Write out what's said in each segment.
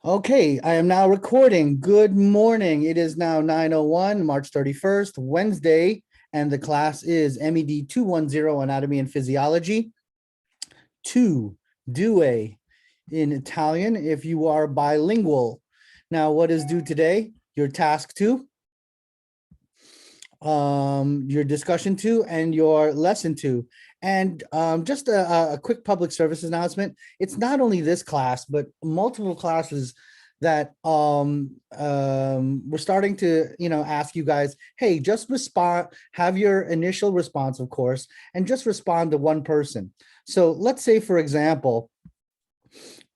Okay, I am now recording. Good morning. It is now 9:01, March 31st, Wednesday, and the class is MED210 Anatomy and Physiology, 2 Due in Italian if you are bilingual. Now, what is due today? Your task 2, your discussion 2, and your lesson 2. And just a quick public service announcement. It's not only this class, but multiple classes that we're starting to, ask you guys, hey, just respond, have your initial response, of course, and just respond to one person. So let's say, for example,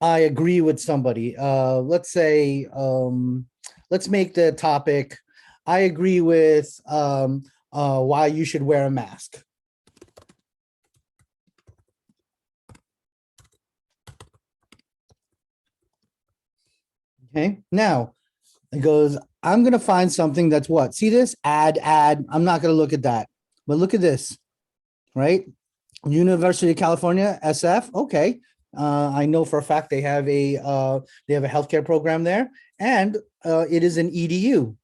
I agree with somebody. Let's say, let's make the topic, I agree with why you should wear a mask. Okay, now it goes, I'm going to find something that's what? See this? Add. I'm not going to look at that. But look at this, right? University of California, SF. Okay. I know for a fact they have a healthcare program there, and it is an EDU.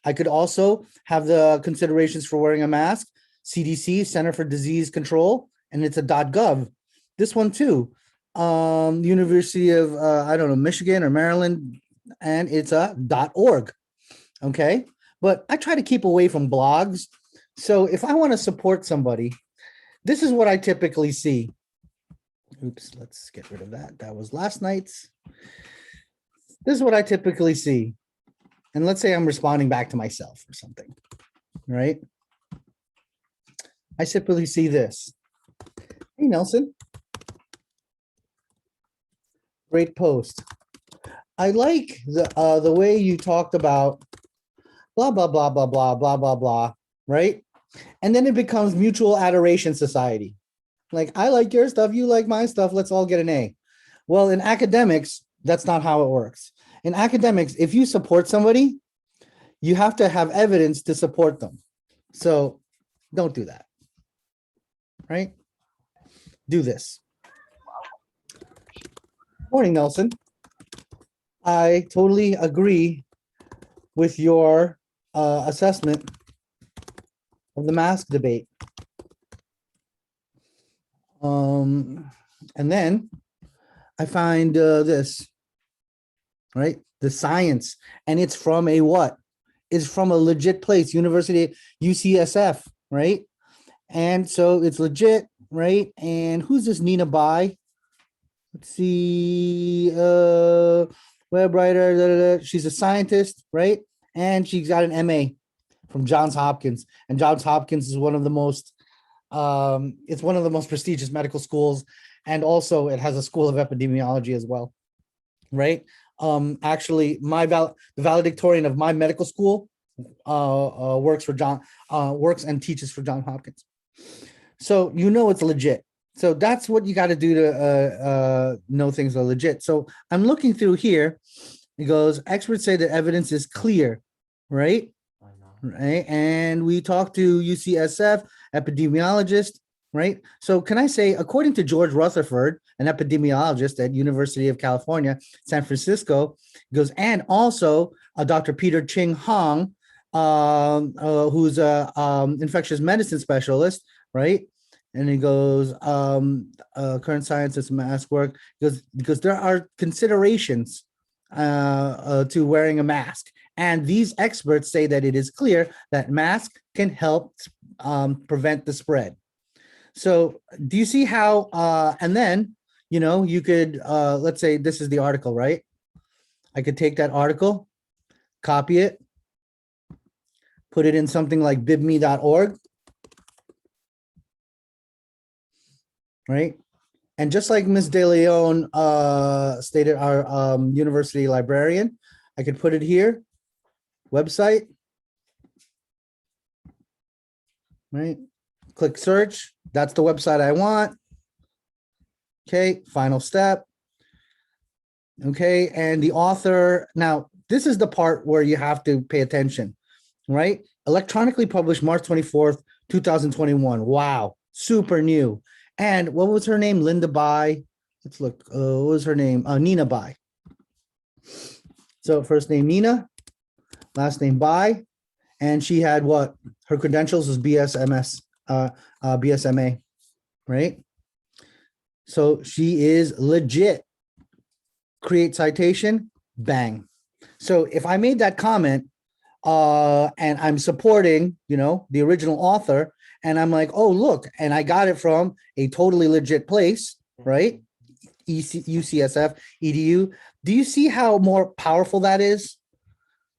I could also have the considerations for wearing a mask, CDC, Center for Disease Control, and it's a .gov. This one too, University of, I don't know, Michigan or Maryland, and it's a .org, okay? But I try to keep away from blogs. So if I want to support somebody, this is what I typically see. Oops, let's get rid of that. That was last night's. This is what I typically see. And let's say I'm responding back to myself or something, right? I typically see this. Hey, Nelson. Great post. I like the way you talked about blah, blah, blah, blah, blah, blah, blah, blah, right? And then it becomes mutual adoration society. Like, I like your stuff, you like my stuff, let's all get an A. Well, in academics, that's not how it works. In academics, if you support somebody, you have to have evidence to support them. So don't do that, right? Do this. Morning, Nelson. I totally agree with your assessment of the mask debate. And then I find this, right? The science, and it's from a what? It's from a legit place, University UCSF, right? And so it's legit, right? And who's this Nina Bai? Let's see, web writer, da, da, da. She's a scientist, right? And she's got an MA from Johns Hopkins, and Johns Hopkins is one of the most, it's one of the most prestigious medical schools, and also it has a school of epidemiology as well, right? Actually, the valedictorian of my medical school works and teaches for Johns Hopkins. So it's legit. So that's what you got to do to know things are legit. So I'm looking through here. It goes, experts say that evidence is clear, right? Right. And we talked to UCSF epidemiologist, right? So can I say, according to George Rutherford, an epidemiologist at University of California, San Francisco, goes, and also Dr. Peter Ching Hong, who's a infectious medicine specialist, right? And he goes, current science is mask work, because there are considerations to wearing a mask. And these experts say that it is clear that mask can help prevent the spread. So do you see how, and then, you could, let's say this is the article, right? I could take that article, copy it, put it in something like bibme.org, right? And just like Ms. De Leon stated, our university librarian, I could put it here, website, right? Click search. That's the website I want. Okay, final step. Okay, and the author, now this is the part where you have to pay attention, right? Electronically published March 24th, 2021. Wow, super new. And what was her name? Linda Bai. Let's look. What was her name? Nina Bai. So first name Nina, last name Bai, and she had what? Her credentials was BSMS, BSMA, right? So she is legit. Create citation, bang. So if I made that comment, and I'm supporting, the original author, and I'm like, oh, look, and I got it from a totally legit place, right? UCSF, EDU. Do you see how more powerful that is?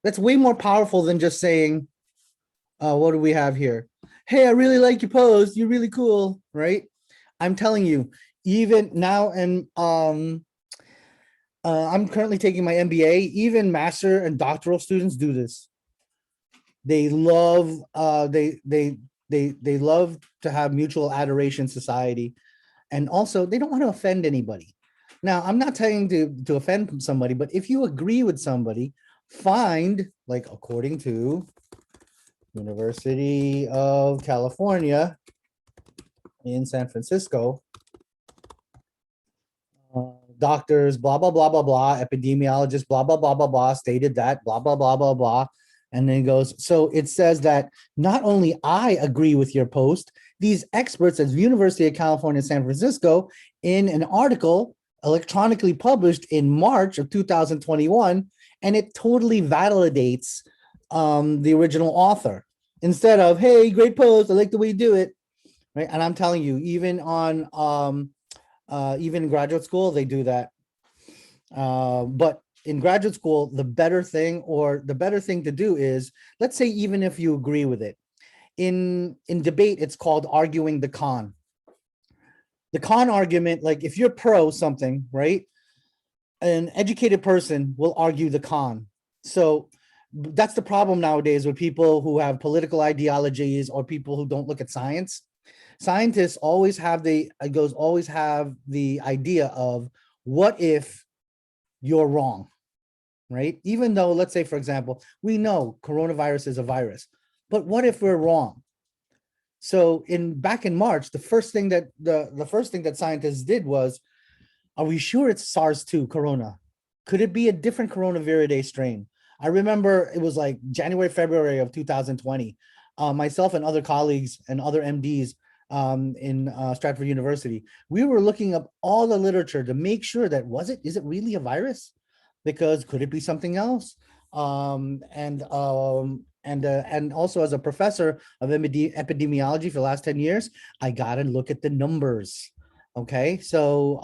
That's way more powerful than just saying, what do we have here? Hey, I really like your post. You're really cool, right? I'm telling you, even now, and I'm currently taking my MBA. Even master and doctoral students do this. They love they love to have mutual adoration society, and also they don't want to offend anybody. Now, I'm not telling to offend somebody, but if you agree with somebody, find, like, according to University of California in San Francisco, doctors, blah, blah, blah, blah, blah, epidemiologists, blah, blah, blah, blah, blah, stated that, blah, blah, blah, blah, blah. And then it goes, so it says that not only I agree with your post, these experts at the University of California, San Francisco, in an article electronically published in March of 2021, and it totally validates the original author. Instead of, hey, great post, I like the way you do it, right? And I'm telling you, even on even in graduate school, they do that. But in graduate school, the better thing to do is, let's say, even if you agree with it, in debate, it's called arguing the con. The con argument, like if you're pro something, right? An educated person will argue the con. So that's the problem nowadays with people who have political ideologies or people who don't look at science. Scientists always have the idea of, what if you're wrong, right? Even though, let's say, for example, we know coronavirus is a virus, but what if we're wrong? So back in March, the first thing that scientists did was, are we sure it's SARS-2 corona? Could it be a different coronavirus strain? I remember it was like January, February of 2020. Myself and other colleagues and other MDs in Stratford University, we were looking up all the literature to make sure that is it really a virus? Because could it be something else? And also, as a professor of epidemiology for the last 10 years, I got to look at the numbers. Okay, so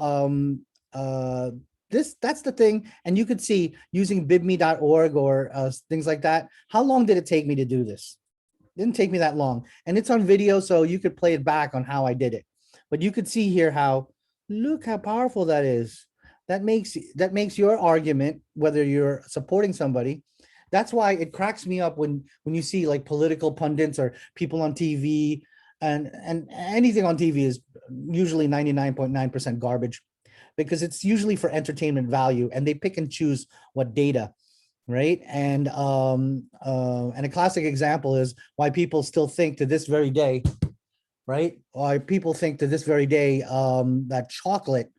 that's the thing. And you could see, using bibme.org or things like that, how long did it take me to do this? It didn't take me that long, and it's on video, so you could play it back on how I did it. But you could see here look how powerful that is. That makes your argument, whether you're supporting somebody. That's why it cracks me up when you see, like, political pundits or people on TV, and anything on TV is usually 99.9% garbage, because it's usually for entertainment value, and they pick and choose what data, right? And a classic example is why people still think to this very day, right? Why people think to this very day that chocolate,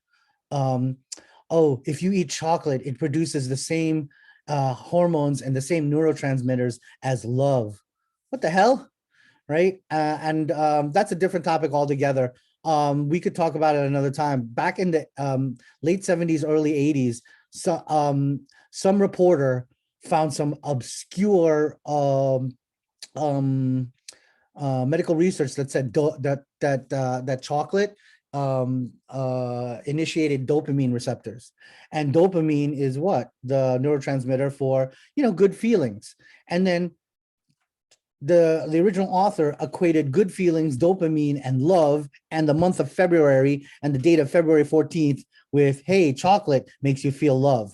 if you eat chocolate, it produces the same hormones and the same neurotransmitters as love. What the hell, right? And that's a different topic altogether. We could talk about it another time. Back in the late 70s, early 80s, some reporter found some obscure medical research that said that chocolate initiated dopamine receptors, and dopamine is what? The neurotransmitter for good feelings. And then the original author equated good feelings, dopamine, and love, and the month of February and the date of February 14th with, hey, chocolate makes you feel love.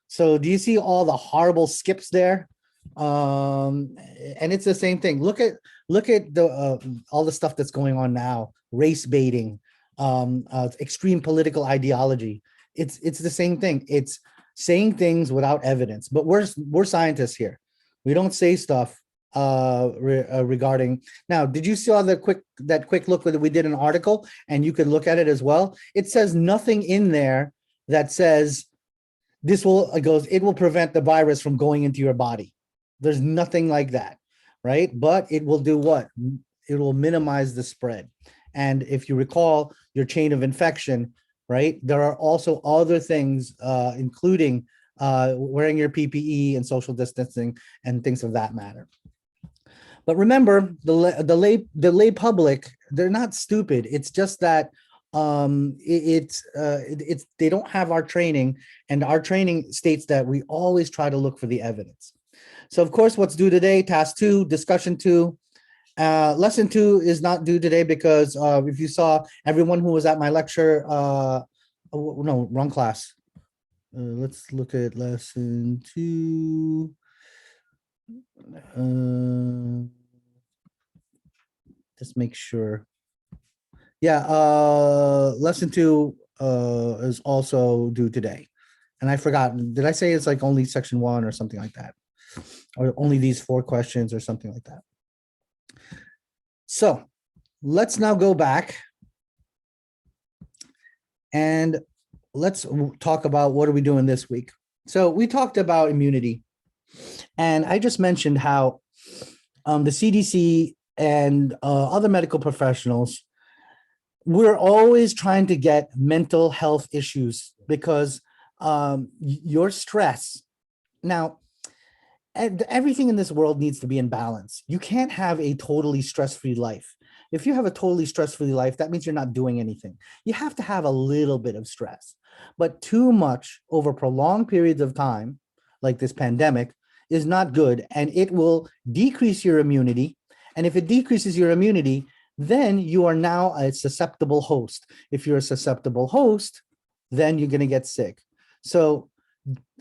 So do you see all the horrible skips there? And it's the same thing. Look at the all the stuff that's going on now, race baiting, extreme political ideology. It's the same thing. It's saying things without evidence. But we're scientists here. We don't say stuff regarding. Now, did you see that quick look that we did an article, and you could look at it as well? It says nothing in there that says it will prevent the virus from going into your body. There's nothing like that, right? But it will do what? It will minimize the spread. And if you recall your chain of infection, right, there are also other things, including wearing your PPE and social distancing and things of that matter. But remember, the lay public, they're not stupid. It's just that they don't have our training, and our training states that we always try to look for the evidence. So of course, what's due today? Task 2, discussion 2. Lesson 2 is not due today because if you saw everyone who was at my lecture, no, wrong class. Let's look at lesson 2. Just make sure. Yeah, lesson 2 is also due today. And I forgot, did I say it's like only section 1 or something like that? Or only these 4 questions or something like that? So let's now go back and let's talk about what are we doing this week. So we talked about immunity, and I just mentioned how the CDC and other medical professionals, we're always trying to get mental health issues because your stress. Now, everything in this world needs to be in balance. You can't have a totally stress-free life. If you have a totally stress-free life, that means you're not doing anything. You have to have a little bit of stress, but too much over prolonged periods of time, like this pandemic, is not good, and it will decrease your immunity. And if it decreases your immunity, then you are now a susceptible host. If you're a susceptible host, then you're going to get sick. So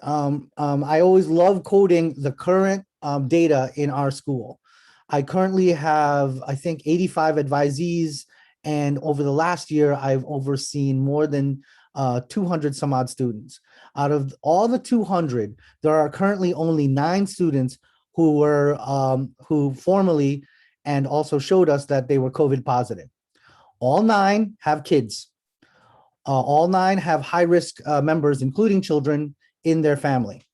I always love quoting the current data in our school. I currently have, I think, 85 advisees, and over the last year, I've overseen more than 200 some odd students. Out of all the 200, there are currently only 9 students who were who formally and also showed us that they were COVID positive. All 9 have kids. All 9 have high-risk members, including children, in their family,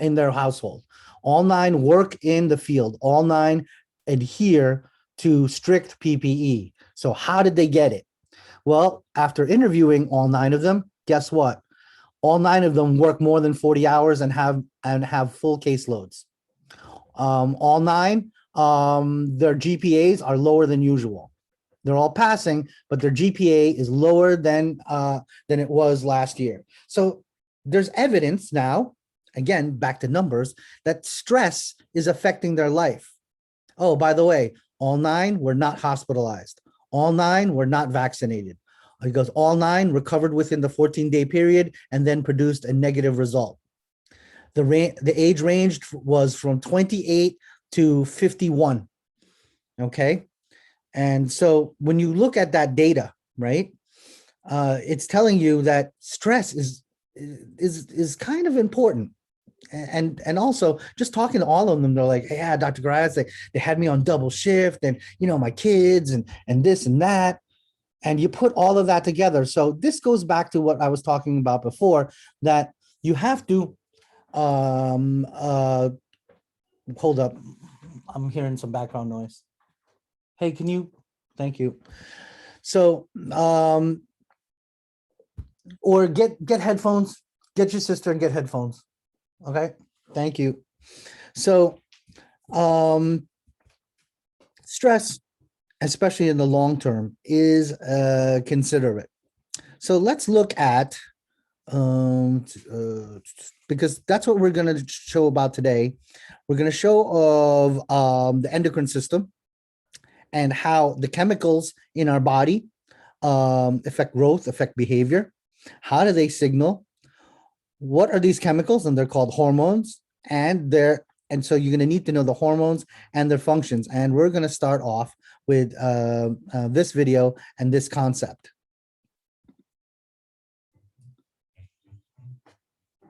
in their household. All 9 work in the field. All 9 adhere to strict PPE. So how did they get it? Well, after interviewing all 9 of them, guess what? All 9 of them work more than 40 hours and have full caseloads. All 9, their GPAs are lower than usual. They're all passing, but their GPA is lower than it was last year. So there's evidence now, again, back to numbers, that stress is affecting their life. Oh, by the way, all 9 were not hospitalized. All 9 were not vaccinated. It goes, all 9 recovered within the 14-day period and then produced a negative result. The age range was from 28 to 51. Okay. And so when you look at that data, right, it's telling you that stress is kind of important. And also just talking to all of them, they're like, hey, yeah, Dr. Garais, they had me on double shift, and, you know, my kids and this and that. And you put all of that together. So this goes back to what I was talking about before, that you have to, hold up. I'm hearing some background noise. Hey, can you, thank you. So, or get headphones, get your sister and get headphones. Okay, thank you. So, stress, especially in the long term, is considerate. So let's look at, because that's what we're going to show about today. We're going to show of the endocrine system and how the chemicals in our body affect growth, affect behavior. How do they signal? What are these chemicals? And they're called hormones. And so you're going to need to know the hormones and their functions. And we're going to start off with this video and this concept.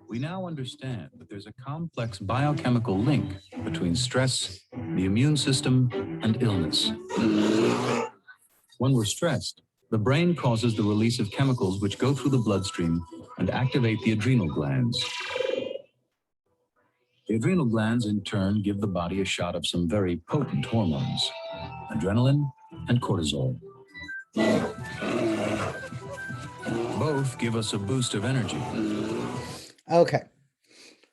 We now understand that there's a complex biochemical link between stress, the immune system, and illness. When we're stressed, the brain causes the release of chemicals which go through the bloodstream and activate the adrenal glands. The adrenal glands, in turn, give the body a shot of some very potent hormones, adrenaline and cortisol. Both give us a boost of energy. Okay.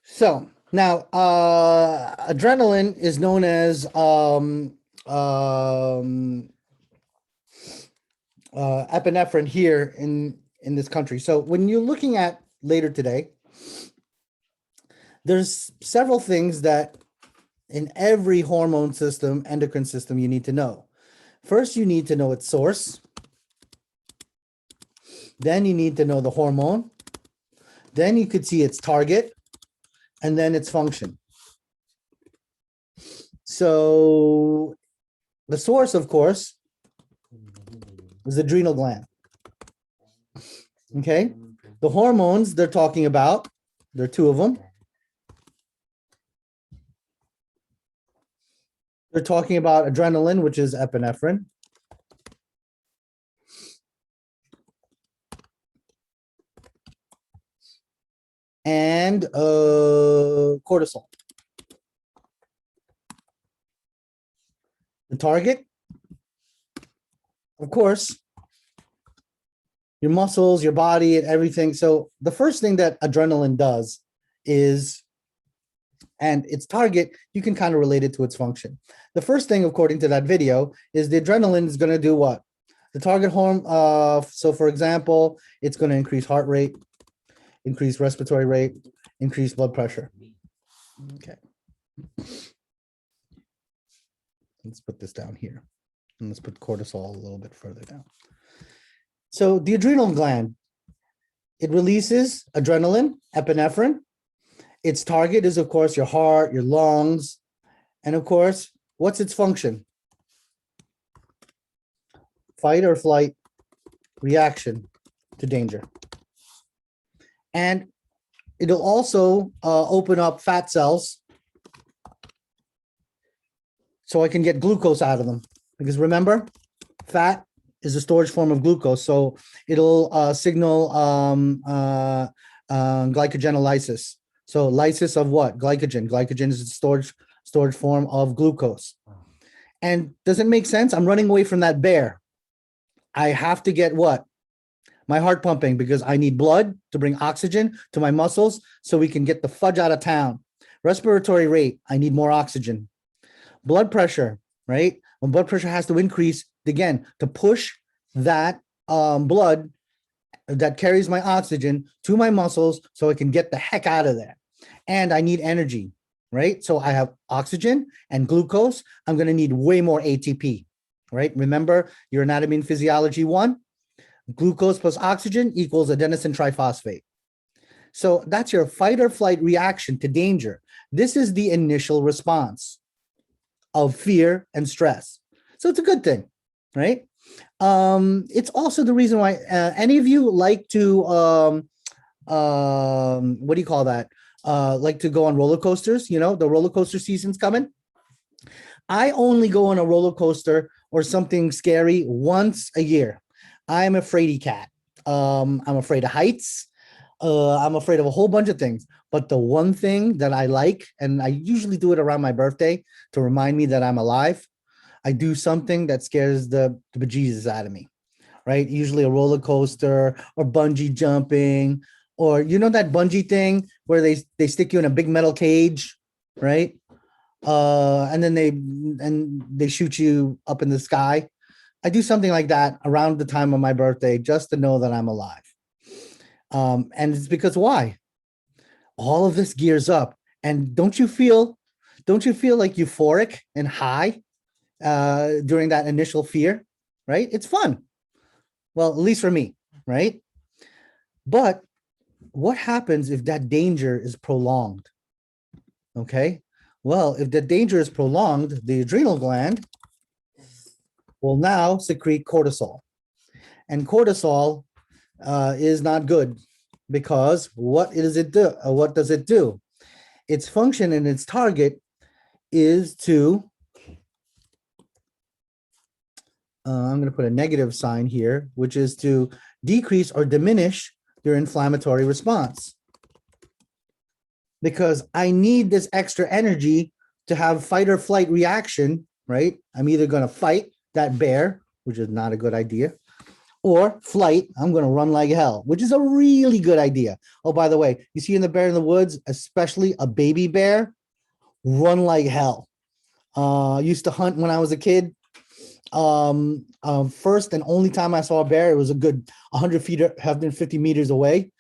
So now adrenaline is known as epinephrine here in this country. So when you're looking at later today, there's several things that in every hormone system, endocrine system, you need to know. First, you need to know its source. Then you need to know the hormone. Then you could see its target, and then its function. So the source, of course, is the adrenal gland. Okay. The hormones they're talking about, there are two of them. They're talking about adrenaline, which is epinephrine. And cortisol. The target, of course, your muscles, your body, and everything. So the first thing that adrenaline does is, and its target, you can kind of relate it to its function. The first thing, according to that video, is the adrenaline is going to do what? The target hormone, so for example, it's going to increase heart rate, increase respiratory rate, increase blood pressure. Okay. Let's put this down here. And let's put cortisol a little bit further down. So the adrenal gland, it releases adrenaline, epinephrine. Its target is, of course, your heart, your lungs. And of course, what's its function? Fight or flight reaction to danger. And it'll also open up fat cells so I can get glucose out of them. Because remember, fat is a storage form of glucose. So it'll signal glycogenolysis. So lysis of what? Glycogen. Glycogen is a storage form of glucose. And does it make sense? I'm running away from that bear. I have to get what? My heart pumping, because I need blood to bring oxygen to my muscles so we can get the fudge out of town. Respiratory rate, I need more oxygen. Blood pressure, right? When blood pressure has to increase, again, to push that blood that carries my oxygen to my muscles so I can get the heck out of there. And I need energy, right? So I have oxygen and glucose. I'm going to need way more ATP, right? Remember your anatomy and physiology 1, glucose plus oxygen equals adenosine triphosphate. So that's your fight or flight reaction to danger. This is the initial response of fear and stress. So it's a good thing, right? It's also the reason why any of you like to, what do you call that? Like to go on roller coasters, you know, the roller coaster season's coming. I only go on a roller coaster or something scary once a year. I'm a fraidy cat. I'm afraid of heights. I'm afraid of a whole bunch of things. But the one thing that I like, and I usually do it around my birthday to remind me that I'm alive, I do something that scares the bejesus out of me, right? Usually a roller coaster or bungee jumping, or you know that bungee thing where they stick you in a big metal cage, right? And then they shoot you up in the sky. I do something like that around the time of my birthday just to know that I'm alive. And it's because why? All of this gears up. And don't you feel like euphoric and high during that initial fear, right? It's fun. Well, at least for me, right? But what happens if that danger is prolonged? Okay. Well, if the danger is prolonged, the adrenal gland will now secrete cortisol. And cortisol is not good because what does it do? What does it do? Its function and its target is to, I'm going to put a negative sign here, which is to decrease or diminish your inflammatory response. Because I need this extra energy to have fight or flight reaction, right? I'm either going to fight that bear, which is not a good idea, or flight, I'm going to run like hell, which is a really good idea. Oh, by the way, you see in the bear in the woods, especially a baby bear, run like hell. Used to hunt when I was a kid. First and only time I saw a bear, it was a good 100 feet, 150 meters away.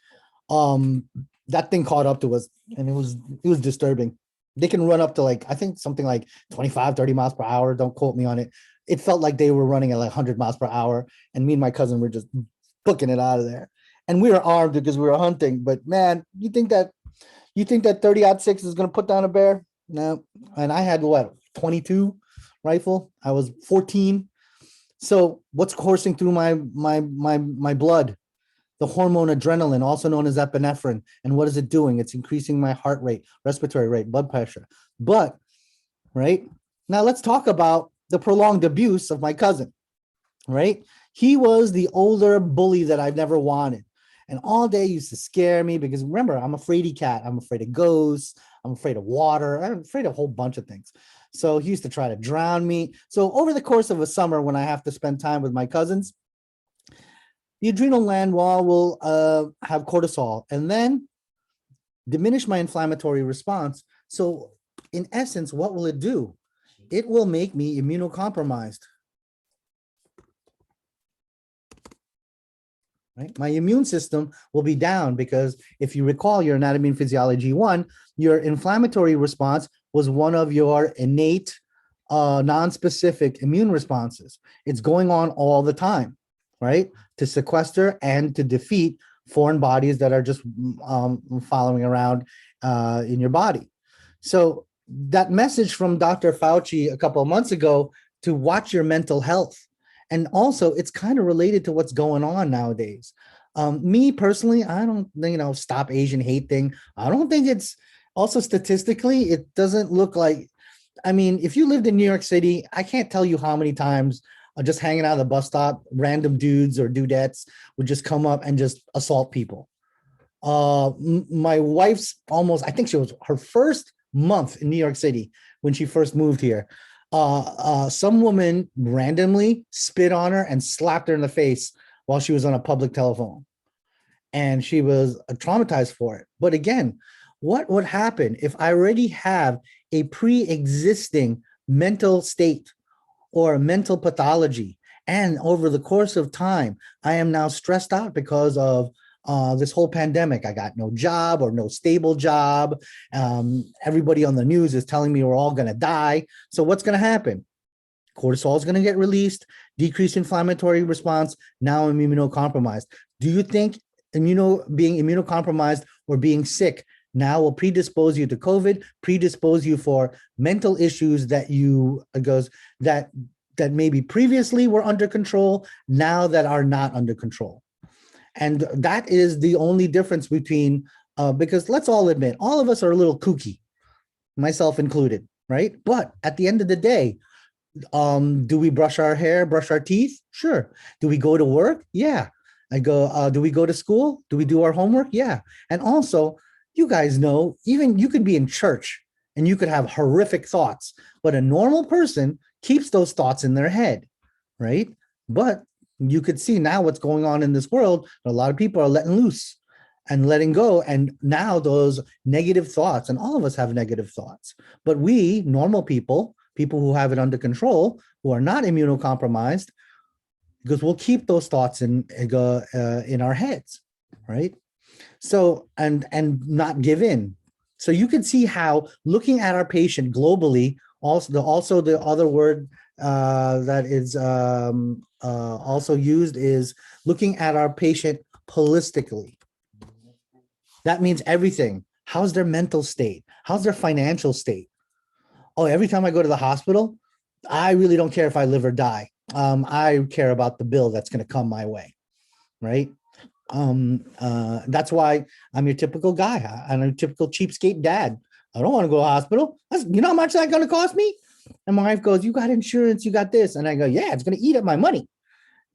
That thing caught up to us, and it was disturbing. They can run up to like, I think something like 25, 30 miles per hour. Don't quote me on it. It felt like they were running at like 100 miles per hour, and me and my cousin were just booking it out of there. And we were armed because we were hunting. But man, you think that 30-06 is going to put down a bear? No. And I had what, 22 rifle. I was 14. So what's coursing through my blood? The hormone adrenaline, also known as epinephrine. And what is it doing? It's increasing my heart rate, respiratory rate, blood pressure. But, right? Now let's talk about the prolonged abuse of my cousin, right? He was the older bully that I've never wanted. And all day used to scare me because remember, I'm a fraidy cat. I'm afraid of ghosts. I'm afraid of water. I'm afraid of a whole bunch of things. So he used to try to drown me. So over the course of a summer, when I have to spend time with my cousins, the adrenal gland wall will have cortisol and then diminish my inflammatory response. So in essence, what will it do? It will make me immunocompromised. Right? My immune system will be down because if you recall your anatomy and physiology 1, your inflammatory response was one of your innate, non-specific immune responses. It's going on all the time, right? To sequester and to defeat foreign bodies that are just following around in your body. So that message from Dr. Fauci a couple of months ago to watch your mental health. And also it's kind of related to what's going on nowadays. Me personally, I don't, stop Asian hate thing. I don't think it's also statistically, it doesn't look like, I mean, if you lived in New York City, I can't tell you how many times just hanging out at the bus stop, random dudes or dudettes would just come up and just assault people. My wife's I think she was her first month in New York City when she first moved here. Some woman randomly spit on her and slapped her in the face while she was on a public telephone. And she was traumatized for it. But again, what would happen if I already have a pre-existing mental state or a mental pathology, and over the course of time, I am now stressed out because of this whole pandemic? I got no job or no stable job. Everybody on the news is telling me we're all going to die. So what's going to happen? Cortisol is going to get released, decreased inflammatory response. Now I'm immunocompromised. Do you think being immunocompromised or being sick now will predispose you to COVID, predispose you for mental issues that that maybe previously were under control, now that are not under control? And that is the only difference between, because let's all admit, all of us are a little kooky, myself included, right? But at the end of the day, do we brush our hair, brush our teeth? Sure. Do we go to work? Yeah. Do we go to school? Do we do our homework? Yeah. And also, you guys know, even you could be in church and you could have horrific thoughts, but a normal person keeps those thoughts in their head, right? But you could see now what's going on in this world. A lot of people are letting loose and letting go. And now those negative thoughts, and all of us have negative thoughts, but we normal people who have it under control, who are not immunocompromised, because we'll keep those thoughts in our heads, right? So, and not give in. So you can see how looking at our patient globally, also the other word that is also used is looking at our patient holistically. That means everything. How's their mental state? How's their financial state? Oh, every time I go to the hospital, I really don't care if I live or die. I care about the bill that's going to come my way, right? That's why I'm your typical guy. I'm a typical cheapskate dad. I don't want to go to the hospital. You know how much that's going to cost me? And my wife goes, you got insurance, you got this. And I go, yeah, it's going to eat up my money.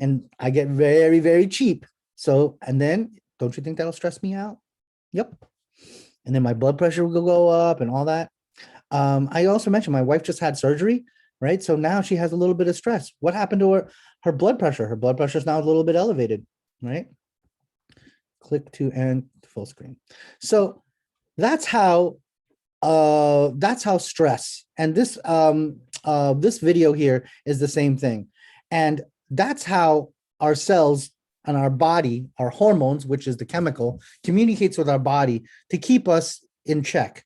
And I get very, very cheap. So, and then Don't you think that'll stress me out? Yep. And then my blood pressure will go up and all that. I also mentioned my wife just had surgery, right? So now she has a little bit of stress. What happened to her blood pressure? Her blood pressure is now a little bit elevated, right? Click to end full screen. So that's how stress, and this video here is the same thing. And that's how our cells and our body, our hormones, which is the chemical, communicates with our body to keep us in check.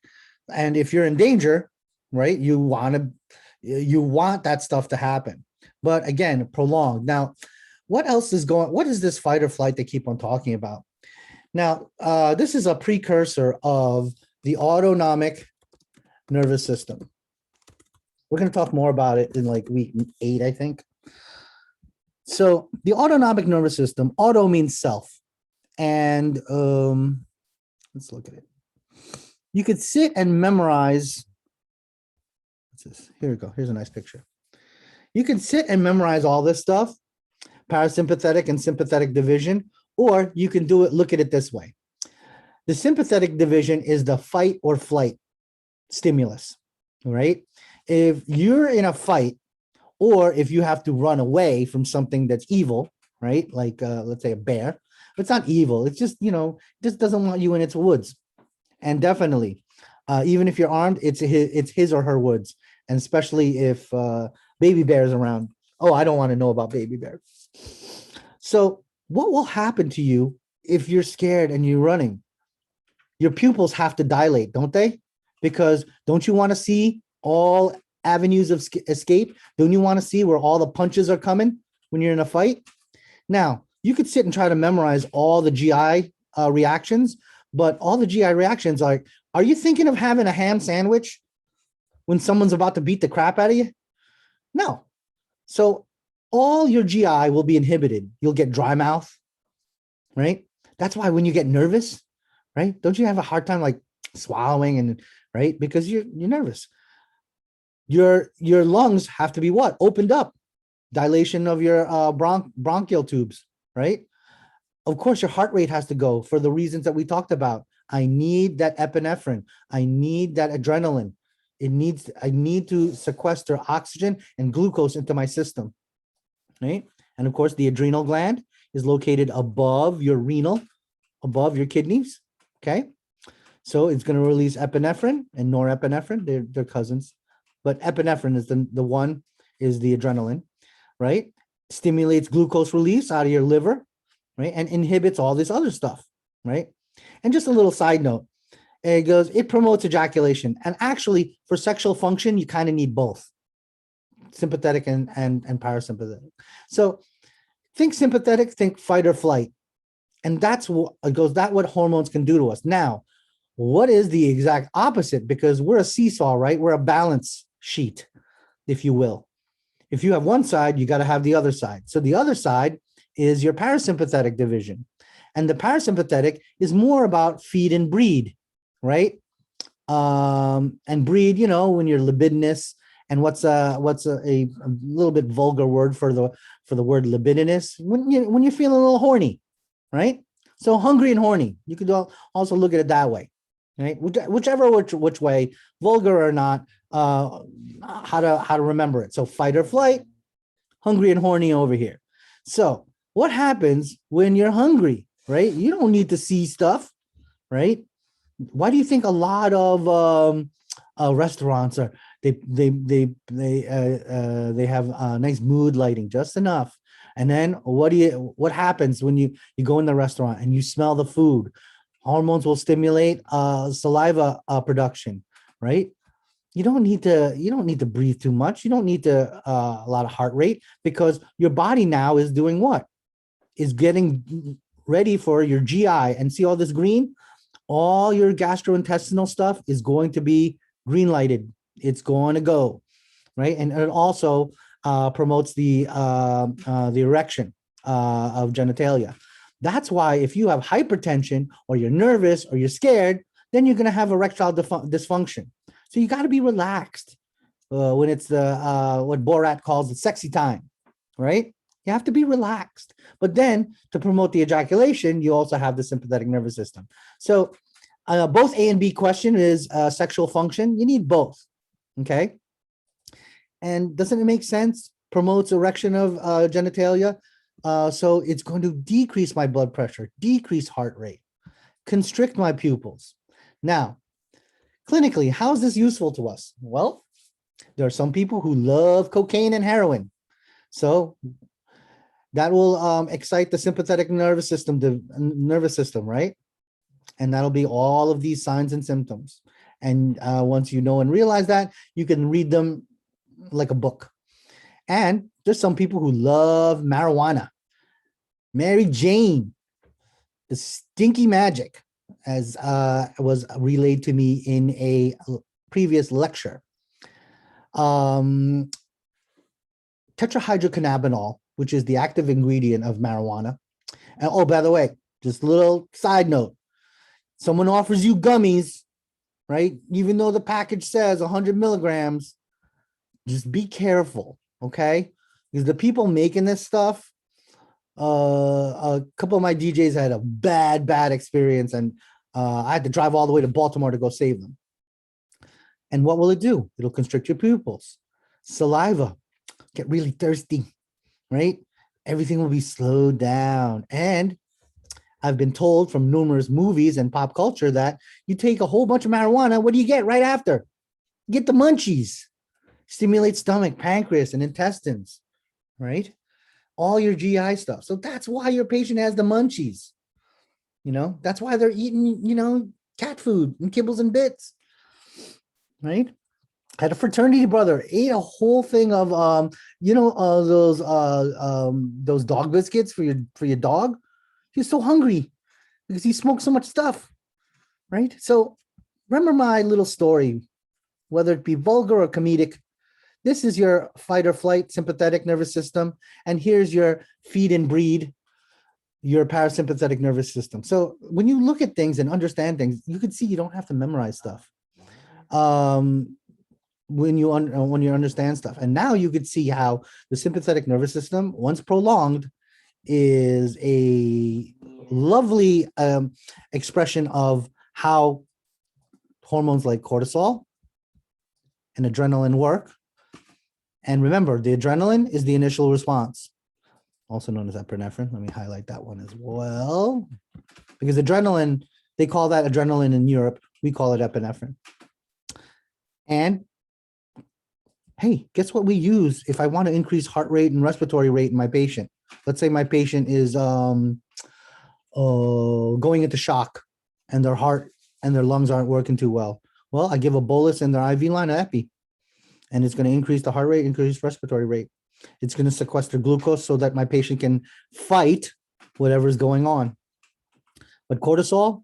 And if you're in danger, right, you want that stuff to happen. But again, prolonged. Now, what is this fight or flight they keep on talking about? Now, this is a precursor of the autonomic nervous system. We're going to talk more about it in like week 8, I think. So the autonomic nervous system, auto means self. And let's look at it. You could sit and memorize. What's this? Here we go. Here's a nice picture. You can sit and memorize all this stuff, parasympathetic and sympathetic division, or you can look at it this way. The sympathetic division is the fight or flight stimulus, right? If you're in a fight, or if you have to run away from something that's evil, right? Like let's say a bear. It's not evil. It's just, just doesn't want you in its woods. And definitely, even if you're armed, it's his or her woods. And especially if baby bear is around. Oh, I don't want to know about baby bear. So what will happen to you if you're scared and you're running? Your pupils have to dilate, don't they? Because don't you want to see all avenues of escape? Don't you want to see where all the punches are coming when you're in a fight? Now, you could sit and try to memorize all the GI reactions, but all the GI reactions are you thinking of having a ham sandwich when someone's about to beat the crap out of you? No. So all your GI will be inhibited. You'll get dry mouth, right? That's why when you get nervous, right? Don't you have a hard time like swallowing and right? Because you're nervous. Your lungs have to be what? Opened up. Dilation of your bronchial tubes, right? Of course, your heart rate has to go for the reasons that we talked about. I need that epinephrine. I need that adrenaline. I need to sequester oxygen and glucose into my system, right? And of course, the adrenal gland is located above your renal, above your kidneys, okay? So it's going to release epinephrine and norepinephrine. They're cousins. But epinephrine is the one, is the adrenaline, right? Stimulates glucose release out of your liver, right? And inhibits all this other stuff, right? And just a little side note, it promotes ejaculation. And actually, for sexual function, you kind of need both, sympathetic and parasympathetic. So think sympathetic, think fight or flight. And that's what hormones can do to us. Now, what is the exact opposite? Because we're a seesaw, right? We're a balance sheet, if you will. If you have one side, you got to have the other side. So the other side is your parasympathetic division. And the parasympathetic is more about feed and breed, right? And breed, when you're libidinous. And what's a little bit vulgar word for the word libidinous? When you're feeling a little horny, right? So hungry and horny. You could also look at it that way, right? Whichever which way, vulgar or not, how to remember it. So fight or flight, hungry and horny over here. So what happens when you're hungry, right? You don't need to see stuff, right? Why do you think a lot of restaurants they have nice mood lighting, just enough? And then what happens when you go in the restaurant and you smell the food? Hormones will stimulate saliva production, right? You don't need to breathe too much. You don't need a lot of heart rate, because your body now is doing what? Is getting ready for your GI. And see all this green? All your gastrointestinal stuff is going to be green lighted. It's going to go, right? And it also promotes the erection of genitalia. That's why if you have hypertension or you're nervous or you're scared, then you're going to have erectile dysfunction. So you got to be relaxed when it's what Borat calls the sexy time, right? You have to be relaxed. But then to promote the ejaculation, you also have the sympathetic nervous system. So both A and B question is sexual function. You need both. Okay. And doesn't it make sense? Promotes erection of genitalia. So it's going to decrease my blood pressure, decrease heart rate, constrict my pupils. Now, clinically, how is this useful to us? Well, there are some people who love cocaine and heroin. So that will excite the sympathetic nervous system, right? And that'll be all of these signs and symptoms. And once you know and realize that, you can read them like a book. And there's some people who love marijuana. Mary Jane, the stinky magic, as was relayed to me in a previous lecture. Tetrahydrocannabinol, which is the active ingredient of marijuana. And oh, by the way, just a little side note. Someone offers you gummies, right? Even though the package says 100 milligrams, just be careful, okay? Because the people making this stuff, a couple of my DJs had a bad experience, and I had to drive all the way to Baltimore to go save them. And what will it do? It'll constrict your pupils. Saliva, get really thirsty, right? Everything will be slowed down. And I've been told from numerous movies and pop culture that you take a whole bunch of marijuana, what do you get right after? You get the munchies. Stimulate stomach, pancreas, and intestines, right? All your GI stuff. So that's why your patient has the munchies. You know, that's why they're eating, you know, cat food and kibbles and bits, right? I had a fraternity brother, ate a whole thing of, those dog biscuits for your dog. He was so hungry because he smoked so much stuff, right? So remember my little story, whether it be vulgar or comedic. This is your fight or flight sympathetic nervous system, and here's your feed and breed, your parasympathetic nervous system. So when you look at things and understand things, you can see you don't have to memorize stuff. When you understand stuff, and now you could see how the sympathetic nervous system, once prolonged, is a lovely expression of how hormones like cortisol and adrenaline work. And remember, the adrenaline is the initial response, also known as epinephrine. Let me highlight that one as well, because adrenaline, they call that adrenaline in Europe. We call it epinephrine. And hey, guess what we use if I want to increase heart rate and respiratory rate in my patient? Let's say my patient is going into shock and their heart and their lungs aren't working too well. Well, I give a bolus in their IV line of epi, and it's going to increase the heart rate, increase respiratory rate. It's going to sequester glucose so that my patient can fight whatever's going on. But cortisol,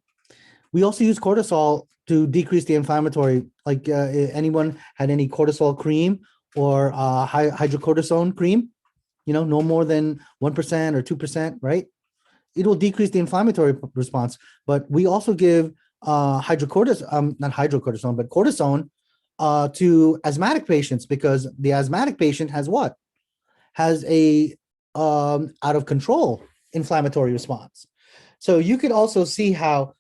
we also use cortisol to decrease the inflammatory, like anyone had any cortisol cream or hydrocortisone cream, you know, no more than 1% or 2%, right? It will decrease the inflammatory response. But we also give not hydrocortisone, but cortisone to asthmatic patients, because the asthmatic patient has what? Has a out of control inflammatory response. So you could also see how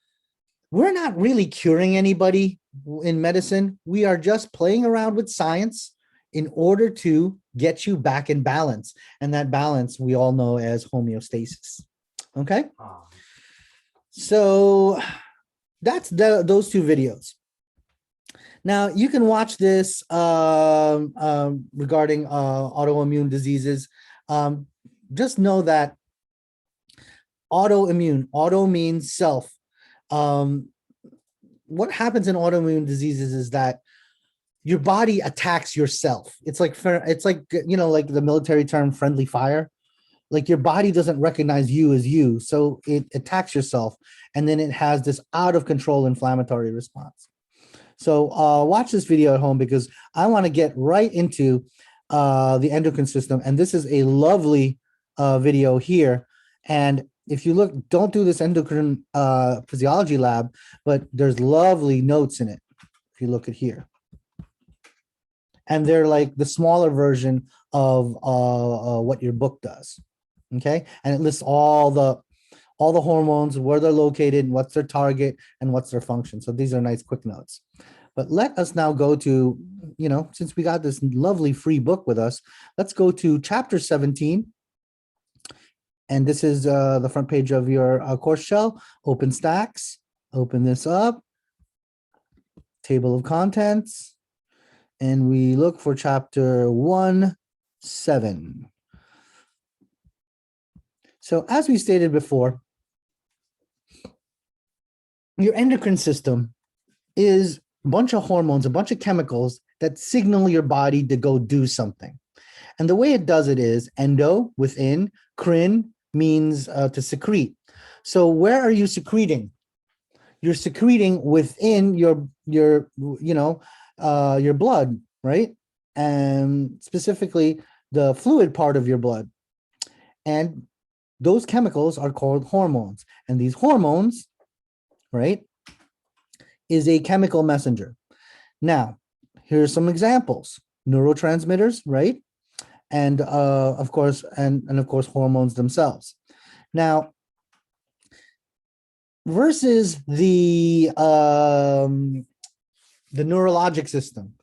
we're not really curing anybody in medicine. We are just playing around with science in order to get you back in balance. And that balance we all know as homeostasis. Okay? So that's those two videos. Now you can watch this regarding autoimmune diseases. Just know that autoimmune, auto means self. What happens in autoimmune diseases is that your body attacks yourself. It's like, you know, like the military term friendly fire. Like your body doesn't recognize you as you, so it attacks yourself, and then it has this out of control inflammatory response. So watch this video at home, because I want to get right into the endocrine system, and this is a lovely video here. And if you look, don't do this endocrine physiology lab, but there's lovely notes in it. If you look at here, and they're like the smaller version of what your book does. Okay, and it lists all the hormones, where they're located, what's their target, and what's their function. So these are nice quick notes. But let us now go to, since we got this lovely free book with us, let's go to chapter 17. And this is the front page of your course shell. Open Stacks, open this up, table of contents, and we look for chapter 1-7. So as we stated before, your endocrine system is a bunch of hormones, a bunch of chemicals that signal your body to go do something. And the way it does it is endo, within, crin means to secrete. So where are you secreting? You're secreting within your blood, right? And specifically the fluid part of your blood. And those chemicals are called hormones. And these hormones, right, is a chemical messenger. Now, here's some examples. Neurotransmitters, right? And of course, hormones themselves. Now, versus the neurologic system,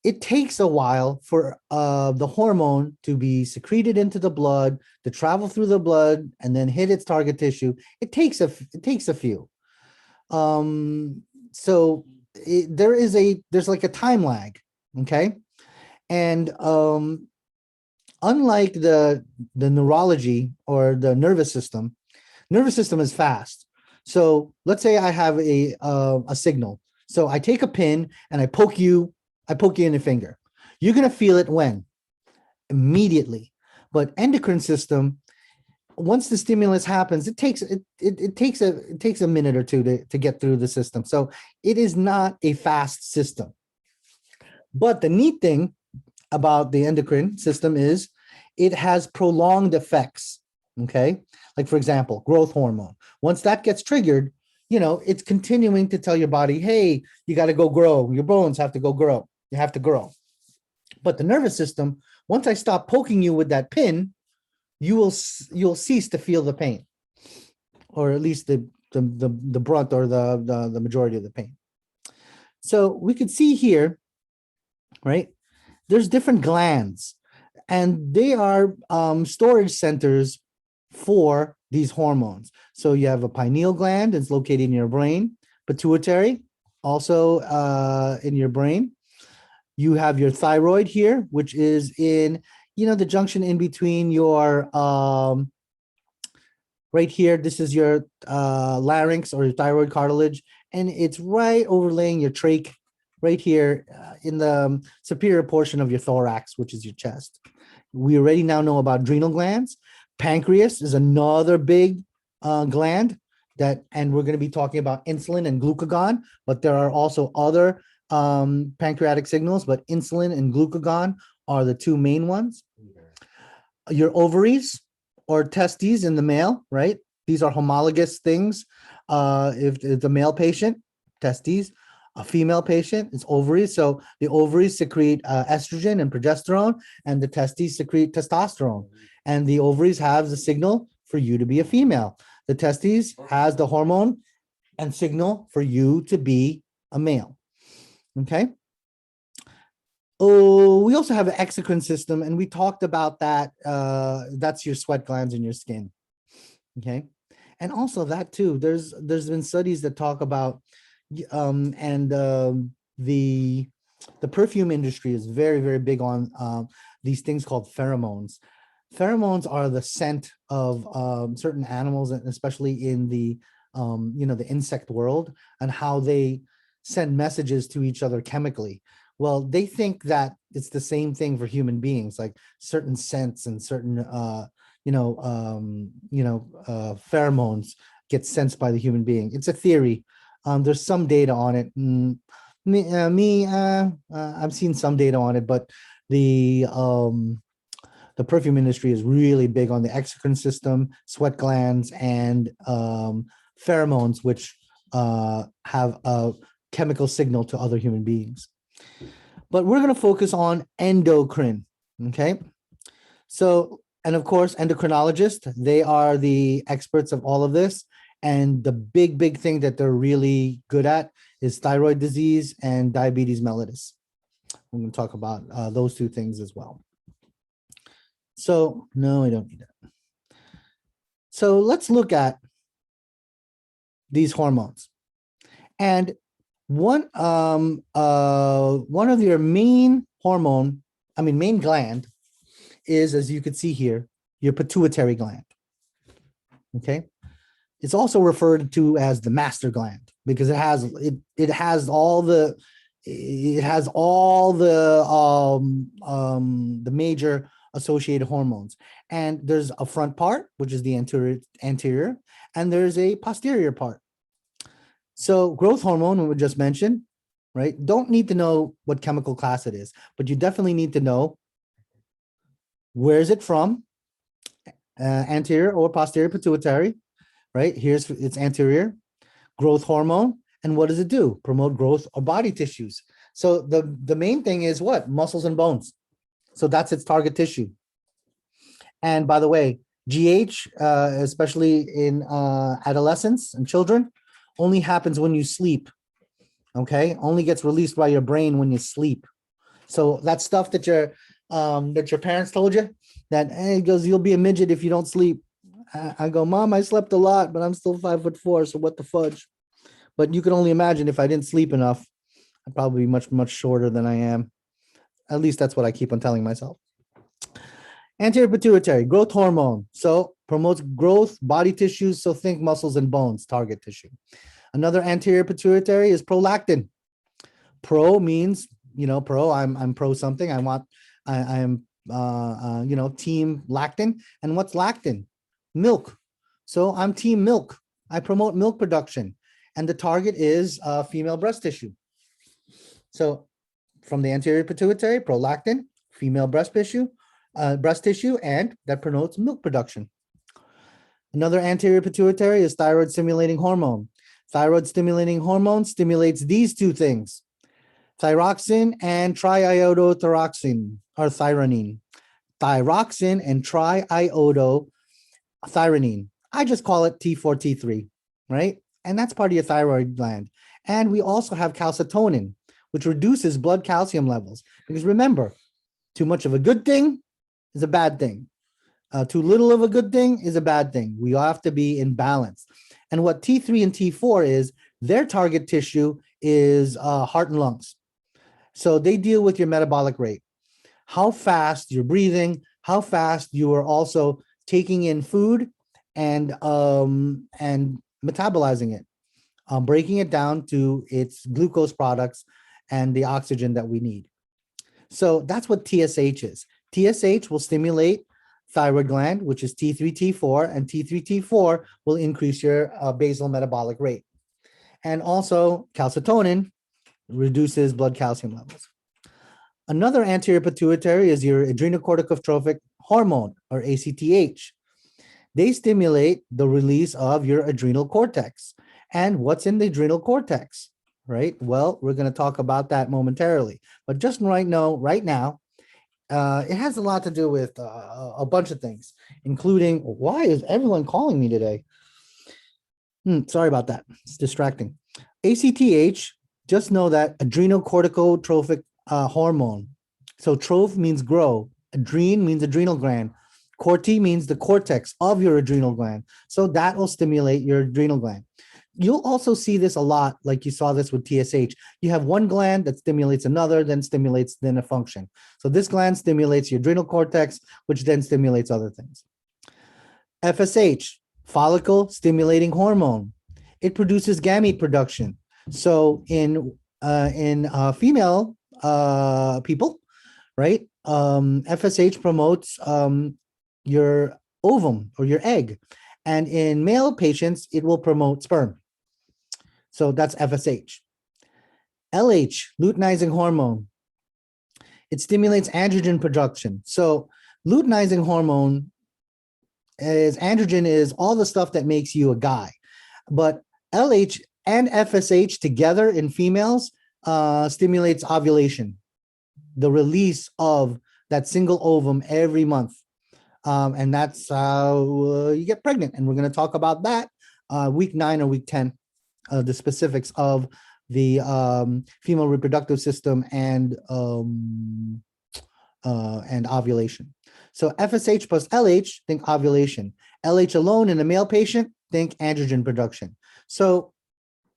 it takes a while for the hormone to be secreted into the blood, to travel through the blood, and then hit its target tissue. It takes a few. So there's like a time lag, okay? And unlike the neurology or the nervous system is fast. So let's say I have a signal. So I take a pin and I poke you in the finger. You're gonna feel it when? Immediately. But endocrine system, once the stimulus happens, it takes a minute or two to get through the system. So it is not a fast system. But the neat thing about the endocrine system is it has prolonged effects. Okay, like for example, growth hormone. Once that gets triggered, it's continuing to tell your body, hey, you got to go grow. Your bones have to go grow. You have to grow. But the nervous system, once I stop poking you with that pin, you'll cease to feel the pain, or at least the brunt or the majority of the pain. So we could see here, right? There's different glands, and they are storage centers for these hormones. So you have a pineal gland, it's located in your brain. Pituitary, also in your brain. You have your thyroid here, which is in, the junction in between your, right here, this is your larynx or your thyroid cartilage, and it's right overlaying your trach right here in the superior portion of your thorax, which is your chest. We already now know about adrenal glands. Pancreas is another big gland and we're going to be talking about insulin and glucagon, but there are also other pancreatic signals, but insulin and glucagon are the two main ones. Your ovaries or testes in the male, right? These are homologous things. If it's a male patient, testes. A female patient, it's ovaries. So the ovaries secrete estrogen and progesterone, and the testes secrete testosterone. And the ovaries have the signal for you to be a female. The testes has the hormone and signal for you to be a male. Okay. Oh, we also have an exocrine system, and we talked about that. That's your sweat glands in your skin. Okay. And also that too, there's been studies that talk about the perfume industry is very, very big on these things called pheromones. Pheromones are the scent of certain animals, and especially in the the insect world, and how they send messages to each other chemically. Well, they think that it's the same thing for human beings, like certain scents and certain pheromones get sensed by the human being. It's a theory. There's some data on it. I've seen some data on it, but the perfume industry is really big on the exocrine system, sweat glands, and pheromones, which have a chemical signal to other human beings. But we're going to focus on endocrine. Okay, so And of course, endocrinologists, they are the experts of all of this. And the big thing that they're really good at is thyroid disease and diabetes mellitus. I'm going to talk about those two things as well. So, no, I don't need that. So let's look at these hormones. And one of your main main gland is, as you can see here, your pituitary gland. Okay. It's also referred to as the master gland because it has all the major associated hormones. And there's a front part, which is the anterior, and there's a posterior part. So growth hormone, we just mentioned, right? Don't need to know what chemical class it is, but you definitely need to know where is it from, anterior or posterior pituitary, right? Here's its anterior. Growth hormone, and what does it do? Promote growth of body tissues. So the main thing is what? Muscles and bones. So that's its target tissue. And by the way, GH, especially in adolescents and children, only happens when you sleep. Okay, only gets released by your brain when you sleep. So that stuff that your parents told you, that hey, goes, you'll be a midget if you don't sleep. I go, Mom, I slept a lot, but I'm still 5'4", so what the fudge? But you can only imagine if I didn't sleep enough, I'd probably be much shorter than I am. At least that's what I keep on telling myself. Anterior pituitary, growth hormone. So promotes growth, body tissues. So think muscles and bones, target tissue. Another anterior pituitary is prolactin. Pro means, I'm pro something. I am team lactin. And what's lactin? Milk. So I'm team milk. I promote milk production. And the target is female breast tissue. So from the anterior pituitary, prolactin, female breast tissue, and that promotes milk production. Another anterior pituitary is thyroid stimulating hormone. Thyroid stimulating hormone stimulates these two things, thyroxine and triiodothyroxine, or thyronine. Thyroxine and triiodothyronine. I just call it T4, T3, right? And that's part of your thyroid gland. And we also have calcitonin, which reduces blood calcium levels. Because remember, too much of a good thing is a bad thing. Too little of a good thing is a bad thing. We have to be in balance. And what T3 and T4 is, their target tissue is heart and lungs. So they deal with your metabolic rate, how fast you're breathing, how fast you are also taking in food and metabolizing it, breaking it down to its glucose products and the oxygen that we need. So that's what TSH is. TSH will stimulate thyroid gland, which is T3, T4, and T3, T4 will increase your basal metabolic rate. And also calcitonin reduces blood calcium levels. Another anterior pituitary is your adrenocorticotropic hormone, or ACTH. They stimulate the release of your adrenal cortex. And what's in the adrenal cortex, right? Well, we're going to talk about that momentarily. But just right now, it has a lot to do with a bunch of things, including, why is everyone calling me today? Sorry about that. It's distracting. ACTH, just know that adrenocorticotropic hormone. So troph means grow. Adrene means adrenal gland. Corti means the cortex of your adrenal gland. So that will stimulate your adrenal gland. You'll also see this a lot, like you saw this with TSH. You have one gland that stimulates another, then stimulates a function. So this gland stimulates your adrenal cortex, which then stimulates other things. FSH, follicle stimulating hormone. It produces gamete production. So in female people, right? FSH promotes your ovum or your egg. And in male patients, it will promote sperm. So that's FSH. LH, luteinizing hormone. It stimulates androgen production. So luteinizing hormone androgen is all the stuff that makes you a guy. But LH and FSH together in females stimulates ovulation, the release of that single ovum every month. And that's how you get pregnant. And we're going to talk about that week 9 or week 10, the specifics of the female reproductive system and ovulation. So FSH plus LH, think ovulation. LH alone in a male patient, think androgen production. So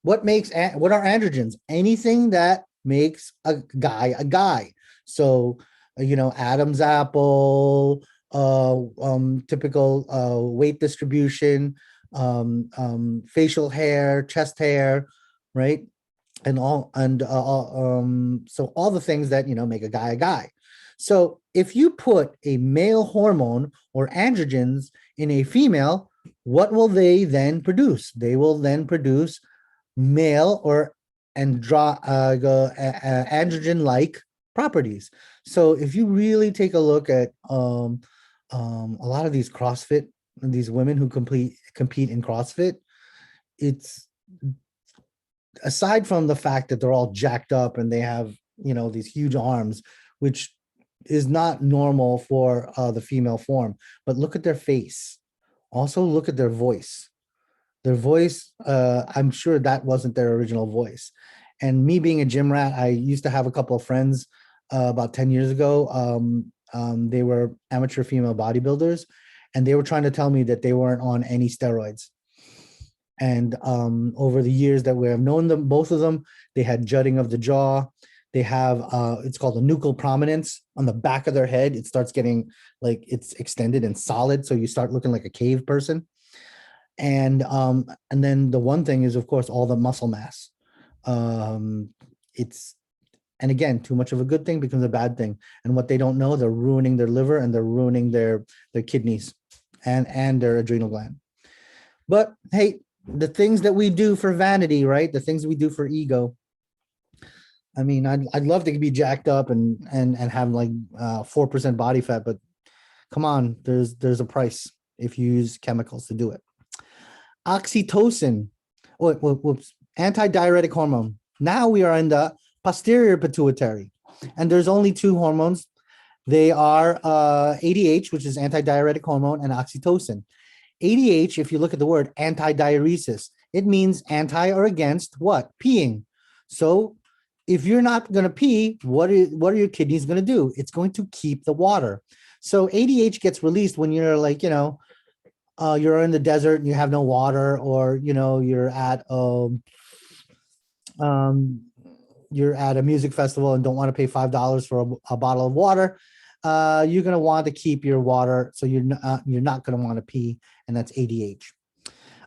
what are androgens? Anything that makes a guy a guy. So, Adam's apple, typical weight distribution, facial hair, chest hair, right? And so all the things that, make a guy a guy. So if you put a male hormone or androgens in a female, what will they then produce? They will then produce male or androgen-like properties. So if you really take a look at a lot of these CrossFit, these women who compete in CrossFit, it's aside from the fact that they're all jacked up and they have, these huge arms, which is not normal for the female form, but look at their face. Also look at their voice. Their voice, I'm sure that wasn't their original voice. And me being a gym rat, I used to have a couple of friends about 10 years ago. They were amateur female bodybuilders, and they were trying to tell me that they weren't on any steroids. And over the years that we have known them, both of them, they had jutting of the jaw. They have, it's called a nuchal prominence on the back of their head. It starts getting like it's extended and solid. So you start looking like a cave person. And then the one thing is, of course, all the muscle mass. And again, too much of a good thing becomes a bad thing. And what they don't know, they're ruining their liver and they're ruining their kidneys and their adrenal gland. But hey, the things that we do for vanity, right? The things we do for ego. I mean, I'd love to be jacked up and have like 4% body fat, but come on, there's a price if you use chemicals to do it. Oxytocin, antidiuretic hormone. Now we are in the posterior pituitary, and there's only two hormones. They are ADH, which is antidiuretic hormone, and oxytocin. ADH, if you look at the word antidiuresis, it means anti or against what? Peeing. So if you're not going to pee, what are your kidneys going to do? It's going to keep the water. So ADH gets released when you're like, you're in the desert and you have no water, or you're at a music festival and don't want to pay $5 for a bottle of water. You're going to want to keep your water, so you're not going to want to pee, and that's ADH.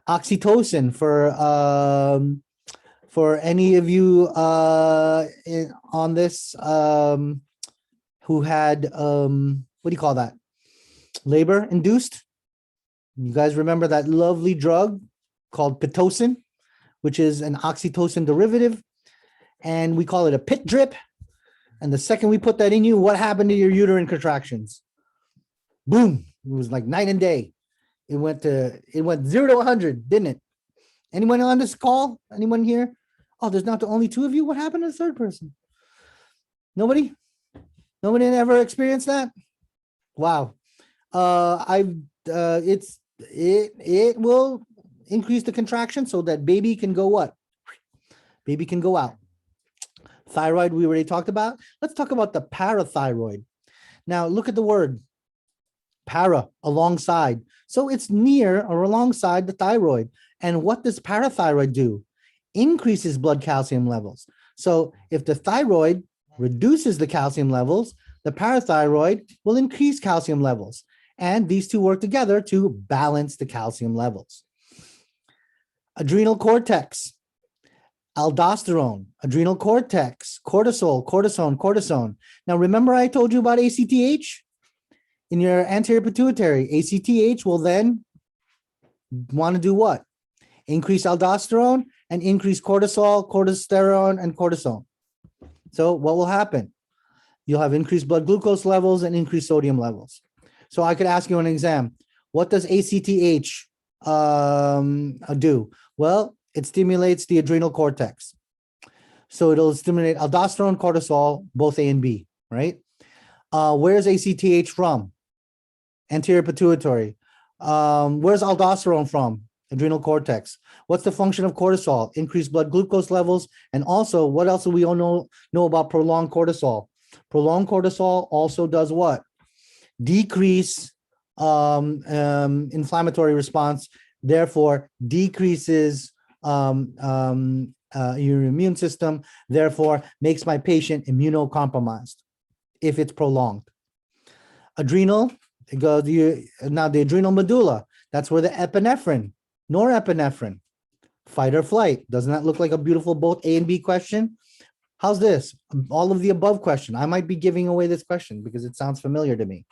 Oxytocin for any of you on this who had what do you call that? Labor induced. You guys remember that lovely drug called Pitocin, which is an oxytocin derivative, and we call it a pit drip. And the second we put that in you, what happened to your uterine contractions? Boom! It was like night and day. It went 0 to 100, didn't it? Anyone on this call? Anyone here? Oh, there's not only two of you. What happened to the third person? Nobody? Nobody ever experienced that? Wow. It will increase the contraction so that baby can go what? Baby can go out. Thyroid, we already talked about. Let's talk about the parathyroid. Now, look at the word para, alongside. So it's near or alongside the thyroid. And what does parathyroid do? Increases blood calcium levels. So if the thyroid reduces the calcium levels, the parathyroid will increase calcium levels. And these two work together to balance the calcium levels. Adrenal cortex, aldosterone, adrenal cortex, cortisol, cortisone. Now, remember I told you about ACTH? In your anterior pituitary, ACTH will then want to do what? Increase aldosterone and increase cortisol, cortisterone, and cortisone. So what will happen? You'll have increased blood glucose levels and increased sodium levels. So I could ask you on an exam, what does ACTH do? Well, it stimulates the adrenal cortex. So it'll stimulate aldosterone, cortisol, both A and B, right? Where's ACTH from? Anterior pituitary. Where's aldosterone from? Adrenal cortex. What's the function of cortisol? Increased blood glucose levels. And also, what else do we all know about prolonged cortisol? Prolonged cortisol also does what? Decrease inflammatory response, therefore decreases your immune system, therefore makes my patient immunocompromised if it's prolonged. Adrenal, it goes now the adrenal medulla. That's where the epinephrine, norepinephrine, fight or flight. Doesn't that look like a beautiful both A and B question? How's this? All of the above question. I might be giving away this question because it sounds familiar to me.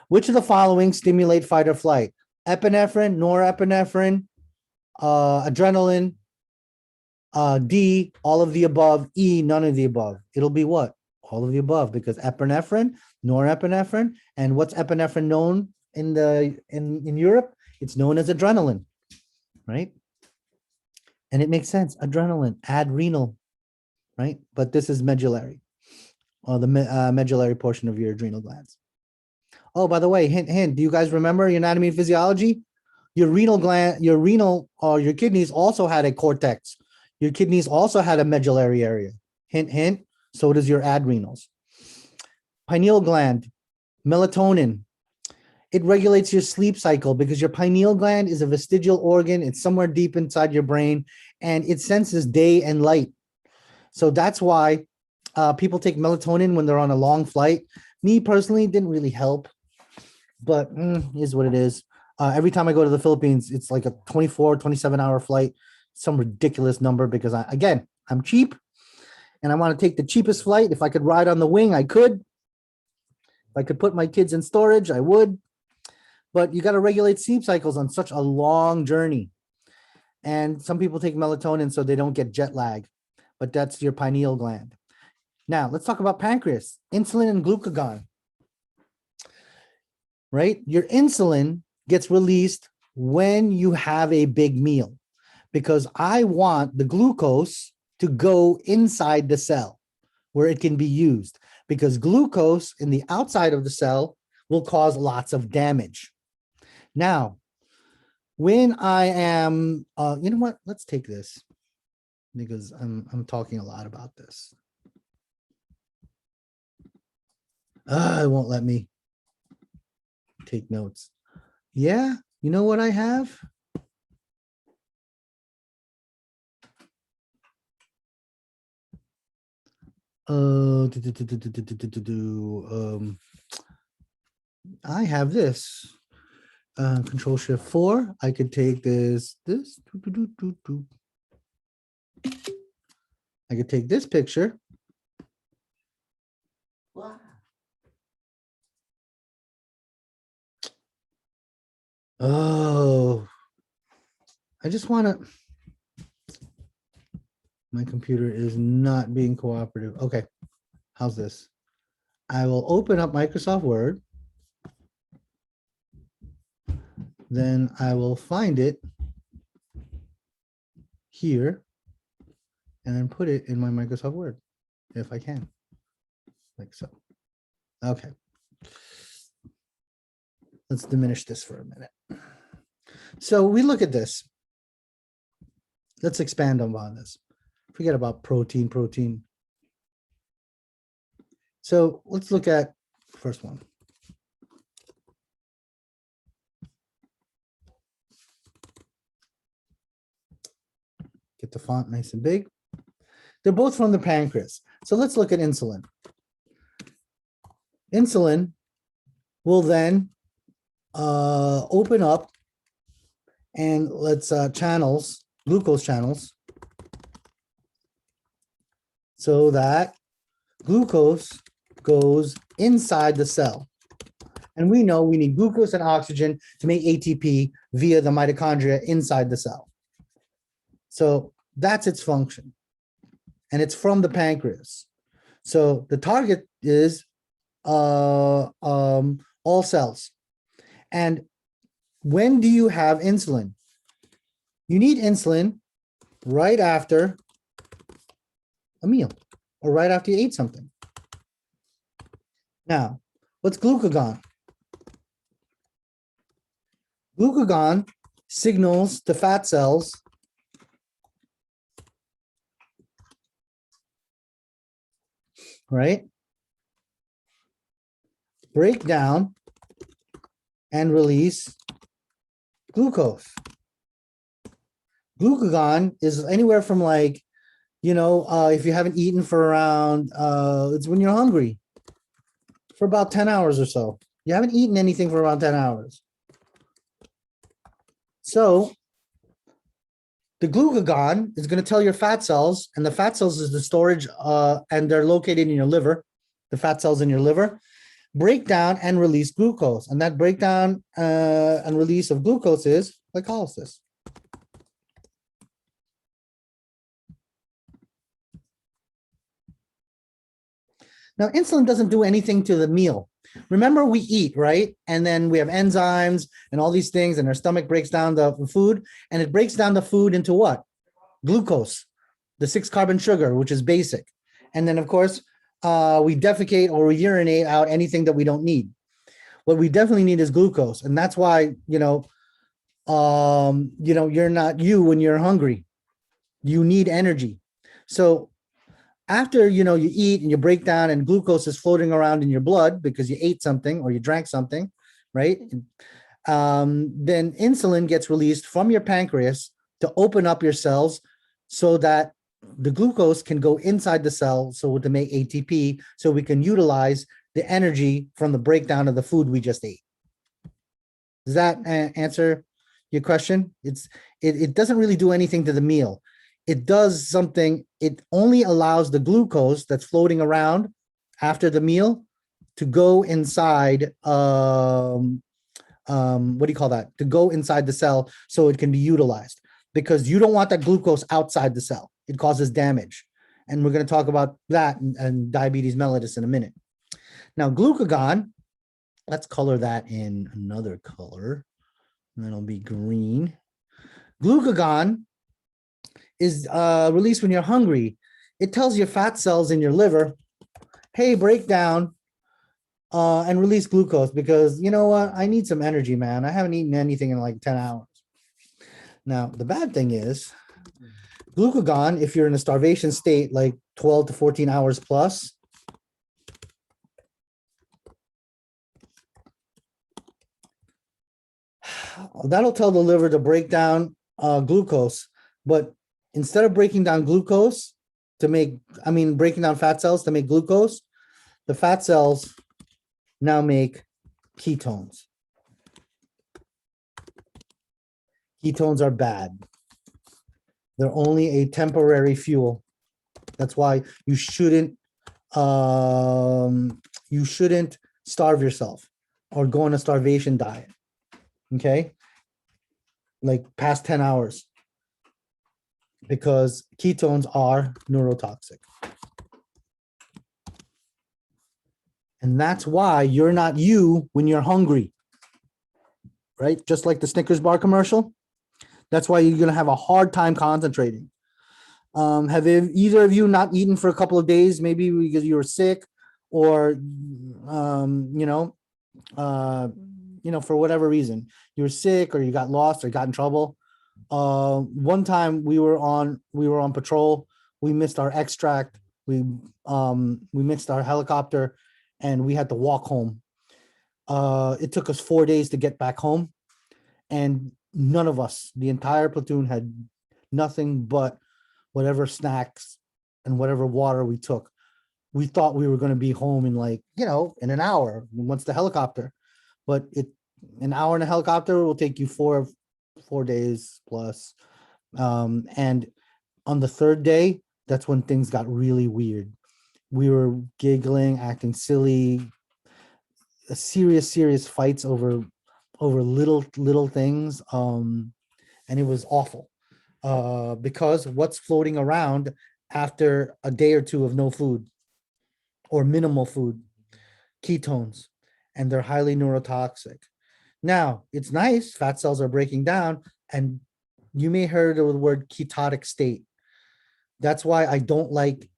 Which of the following stimulate fight or flight? Epinephrine, norepinephrine, adrenaline, D, all of the above, E, none of the above. It'll be what? All of the above, because epinephrine, norepinephrine, and what's epinephrine known in Europe? It's known as adrenaline, right? And it makes sense. Adrenaline, adrenal, right? But this is medullary, or the medullary portion of your adrenal glands. Oh, by the way, hint, do you guys remember your anatomy and physiology? Your renal gland, your kidneys also had a cortex. Your kidneys also had a medullary area. Hint, so does your adrenals. Pineal gland, melatonin. It regulates your sleep cycle because your pineal gland is a vestigial organ. It's somewhere deep inside your brain, and it senses day and light. So that's why people take melatonin when they're on a long flight. Me personally, didn't really help, but is what it is. Every time I go to the Philippines, it's like a 24, 27-hour flight, some ridiculous number because, I'm cheap and I want to take the cheapest flight. If I could ride on the wing, I could. If I could put my kids in storage, I would. But you got to regulate sleep cycles on such a long journey. And some people take melatonin so they don't get jet lag, but that's your pineal gland. Now, let's talk about pancreas, insulin and glucagon. Right? Your insulin gets released when you have a big meal because I want the glucose to go inside the cell where it can be used because glucose in the outside of the cell will cause lots of damage. Now, when I am, you know what? Let's take this because I'm talking a lot about this. It won't let me take notes. Yeah, you know what I have? I have this. Control Shift 4. I could take this. I could take this picture. Wow. Oh, I just want to. My computer is not being cooperative. Okay, how's this? I will open up Microsoft Word. Then I will find it here and then put it in my Microsoft Word if I can, like so. Okay. Let's diminish this for a minute. So we look at this. Let's expand on this. Forget about protein. So let's look at the first one. Get the font nice and big. They're both from the pancreas. So let's look at insulin. Insulin will then open up and let's channels, glucose channels, so that glucose goes inside the cell. And we know we need glucose and oxygen to make ATP via the mitochondria inside the cell. So that's its function. And it's from the pancreas. So the target is all cells. And when do you have insulin? You need insulin right after a meal or right after you ate something. Now, what's glucagon? Glucagon signals to fat cells right? Break down and release glucose. Glucagon is anywhere from like, if you haven't eaten for around, it's when you're hungry for about 10 hours or so. You haven't eaten anything for around 10 hours. So the glucagon is going to tell your fat cells, and the fat cells is the storage, and they're located in your liver, the fat cells in your liver, break down and release glucose. And that breakdown and release of glucose is glycolysis. Now, insulin doesn't do anything to the meal. Remember, we eat, right? And then we have enzymes and all these things, and our stomach breaks down the food, and it breaks down the food into what? Glucose, the 6-carbon sugar, which is basic. And then, of course, we defecate or we urinate out anything that we don't need. What we definitely need is glucose. And that's why, you're not you when you're hungry. You need energy. So after, you eat and you break down and glucose is floating around in your blood because you ate something or you drank something, right? Then insulin gets released from your pancreas to open up your cells so that the glucose can go inside the cell, so to make ATP, so we can utilize the energy from the breakdown of the food we just ate. Does that answer your question? It doesn't really do anything to the meal. It does something. It only allows the glucose that's floating around after the meal to go inside. What do you call that? To go inside the cell so it can be utilized, because you don't want that glucose outside the cell. It causes damage. And we're going to talk about that and diabetes mellitus in a minute. Now, glucagon, let's color that in another color, and then it'll be green. Glucagon is released when you're hungry. It tells your fat cells in your liver, hey, break down and release glucose, because you know what? I need some energy, man. I haven't eaten anything in like 10 hours. Now, the bad thing is glucagon, if you're in a starvation state, like 12 to 14 hours plus, that'll tell the liver to break down glucose. But instead of breaking down glucose breaking down fat cells to make glucose, the fat cells now make ketones. Ketones are bad. They're only a temporary fuel. That's why you shouldn't starve yourself or go on a starvation diet. Okay? Like past 10 hours. Because ketones are neurotoxic. And that's why you're not you when you're hungry. Right? Just like the Snickers bar commercial. That's why you're going to have a hard time concentrating. Have either of you not eaten for a couple of days, maybe because you were sick or, for whatever reason, you were sick or you got lost or got in trouble? One time we were on patrol. We missed our extract. We missed our helicopter, and we had to walk home. It took us 4 days to get back home, and none of us, the entire platoon, had nothing but whatever snacks and whatever water we took. We thought we were going to be home in in an hour once the helicopter, but an hour in a helicopter will take you 4 days plus. And on the third day, that's when things got really weird. We were giggling, acting silly, serious fights over little things. And it was awful because what's floating around after a day or two of no food or minimal food? Ketones, and they're highly neurotoxic. Now, it's nice, fat cells are breaking down, and you may have heard of the word ketotic state. That's why I don't like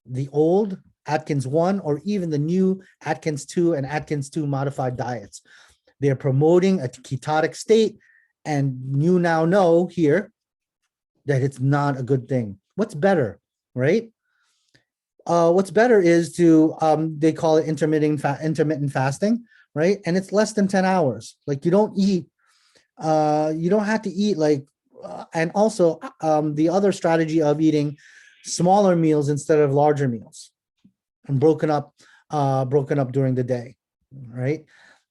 the old Atkins 1 or even the new Atkins 2 and Atkins 2 modified diets. They're promoting a ketotic state, and you now know here that it's not a good thing. What's better, right? What's better is to they call it intermittent fasting, right? And it's less than 10 hours. Like you don't eat, you don't have to eat like, and also the other strategy of eating smaller meals instead of larger meals and broken up during the day, right?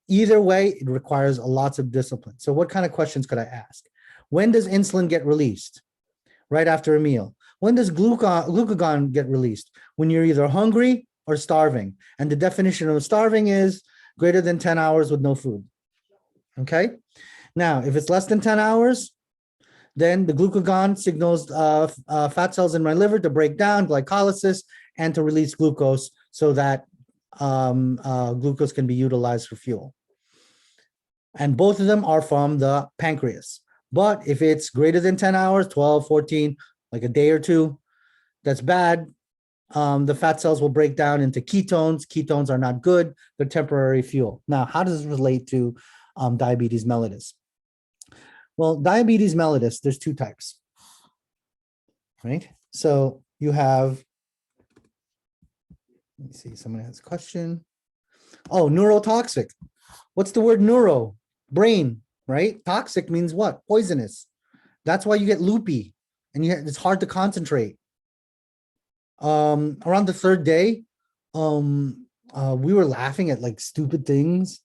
Either way, it requires lots of discipline. So what kind of questions could I ask? When does insulin get released? Right after a meal. When does glucagon get released? When you're either hungry or starving. And the definition of starving is greater than 10 hours with no food. Okay? Now, if it's less than 10 hours, then the glucagon signals fat cells in my liver to break down glycolysis and to release glucose so that glucose can be utilized for fuel. And both of them are from the pancreas. But if it's greater than 10 hours, 12, 14, like a day or two, that's bad. The fat cells will break down into ketones. Ketones are not good. They're temporary fuel. Now, how does this relate to diabetes mellitus? Well, diabetes mellitus, there's two types, right? So you have, let me see, someone has a question. Oh, neurotoxic. What's the word neuro? Brain, right? Toxic means what? Poisonous. That's why you get loopy and it's hard to concentrate. Around the third day, we were laughing at like stupid things.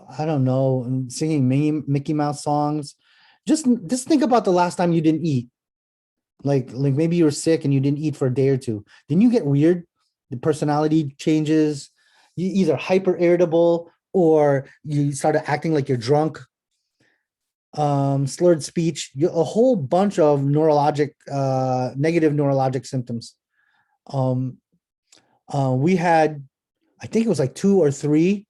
I don't know, and singing Mickey Mouse songs. Just think about the last time you didn't eat. Like maybe you were sick and you didn't eat for a day or two. Then you get weird. The personality changes. You either hyper irritable or you started acting like you're drunk. Slurred speech, a whole bunch of neurologic, negative neurologic symptoms. We had, I think it was like 2 or 3.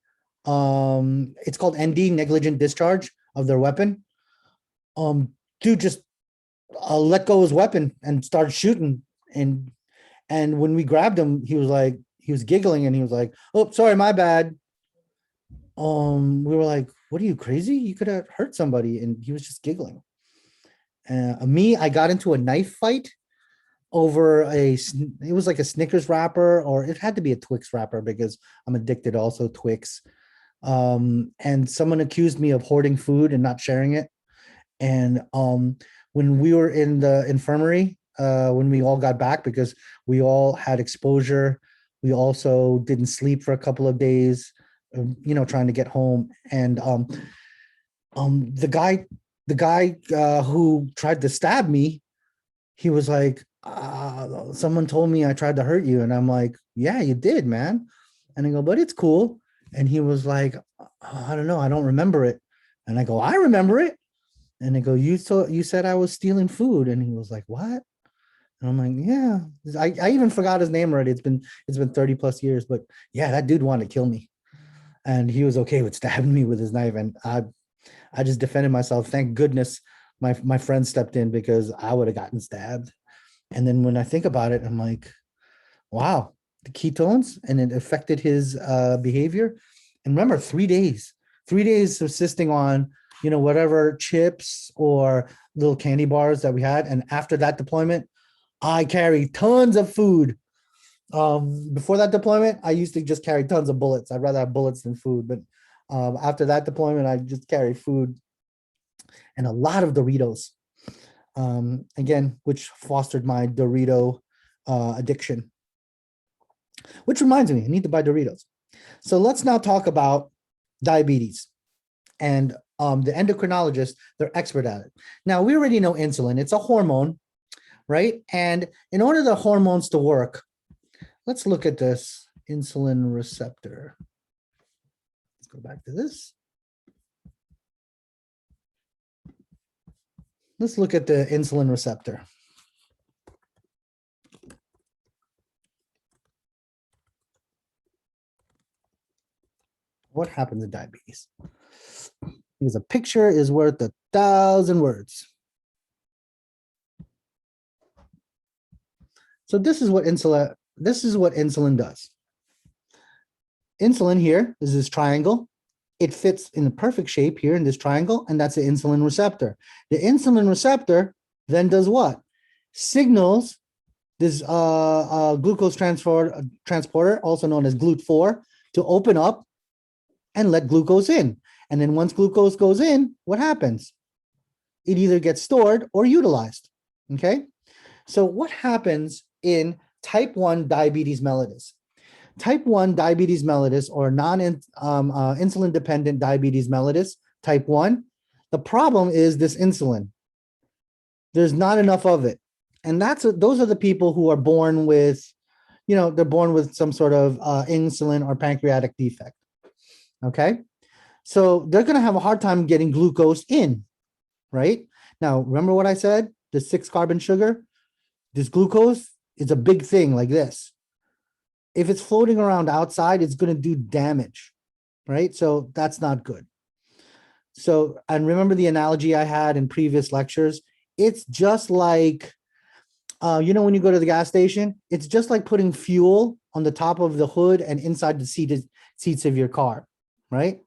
It's called ND, negligent discharge of their weapon. Dude just let go of his weapon and started shooting. And when we grabbed him, he was giggling and he was like, "Oh, sorry, my bad." We were like, "What are you, crazy? You could have hurt somebody." And he was just giggling. I got into a knife fight over it was like a Snickers wrapper, or it had to be a Twix wrapper because I'm addicted also Twix. And someone accused me of hoarding food and not sharing it. And when we were in the infirmary, when we all got back, because we all had exposure, we also didn't sleep for a couple of days, trying to get home. And the guy who tried to stab me, he was like, someone told me I tried to hurt you. And I'm like, yeah, you did, man. And I go, but it's cool. And he was like, I don't know, I don't remember it. And I go, I remember it. And I go, you said I was stealing food. And he was like, what? And I'm like, yeah. I even forgot his name already. It's been 30 plus years, but yeah, that dude wanted to kill me. And he was okay with stabbing me with his knife. And I just defended myself. Thank goodness my friend stepped in, because I would have gotten stabbed. And then when I think about it, I'm like, wow, the ketones, and it affected his behavior. And remember, 3 days subsisting on, whatever chips or little candy bars that we had. And after that deployment, I carry tons of food. Before that deployment, I used to just carry tons of bullets. I'd rather have bullets than food. But after that deployment, I just carry food and a lot of Doritos. Again, which fostered my Dorito addiction. Which reminds me, I need to buy Doritos. So let's now talk about diabetes. And the endocrinologists, they're expert at it. Now, we already know insulin. It's a hormone, right? And in order the hormones to work, let's look at this insulin receptor. Let's go back to this. Let's look at the insulin receptor. What happens in diabetes? Because a picture is worth 1,000 words. So this is what insulin does. Insulin here is this triangle. It fits in the perfect shape here in this triangle, and that's the insulin receptor. The insulin receptor then does what? Signals this glucose transporter, also known as GLUT4, to open up and let glucose in. And then once glucose goes in, what happens? It either gets stored or utilized, okay? So what happens in type 1 diabetes mellitus? Type 1 diabetes mellitus, or non-insulin dependent diabetes mellitus, type 1, the problem is this insulin. There's not enough of it. And those are the people who are born with, they're born with some sort of insulin or pancreatic defect, okay? So they're going to have a hard time getting glucose in, right? Now, remember what I said? The 6-carbon sugar, this glucose is a big thing like this. If it's floating around outside, it's going to do damage, right? So that's not good. So, and remember the analogy I had in previous lectures? It's just like, when you go to the gas station, it's just like putting fuel on the top of the hood and inside the seats of your car, right?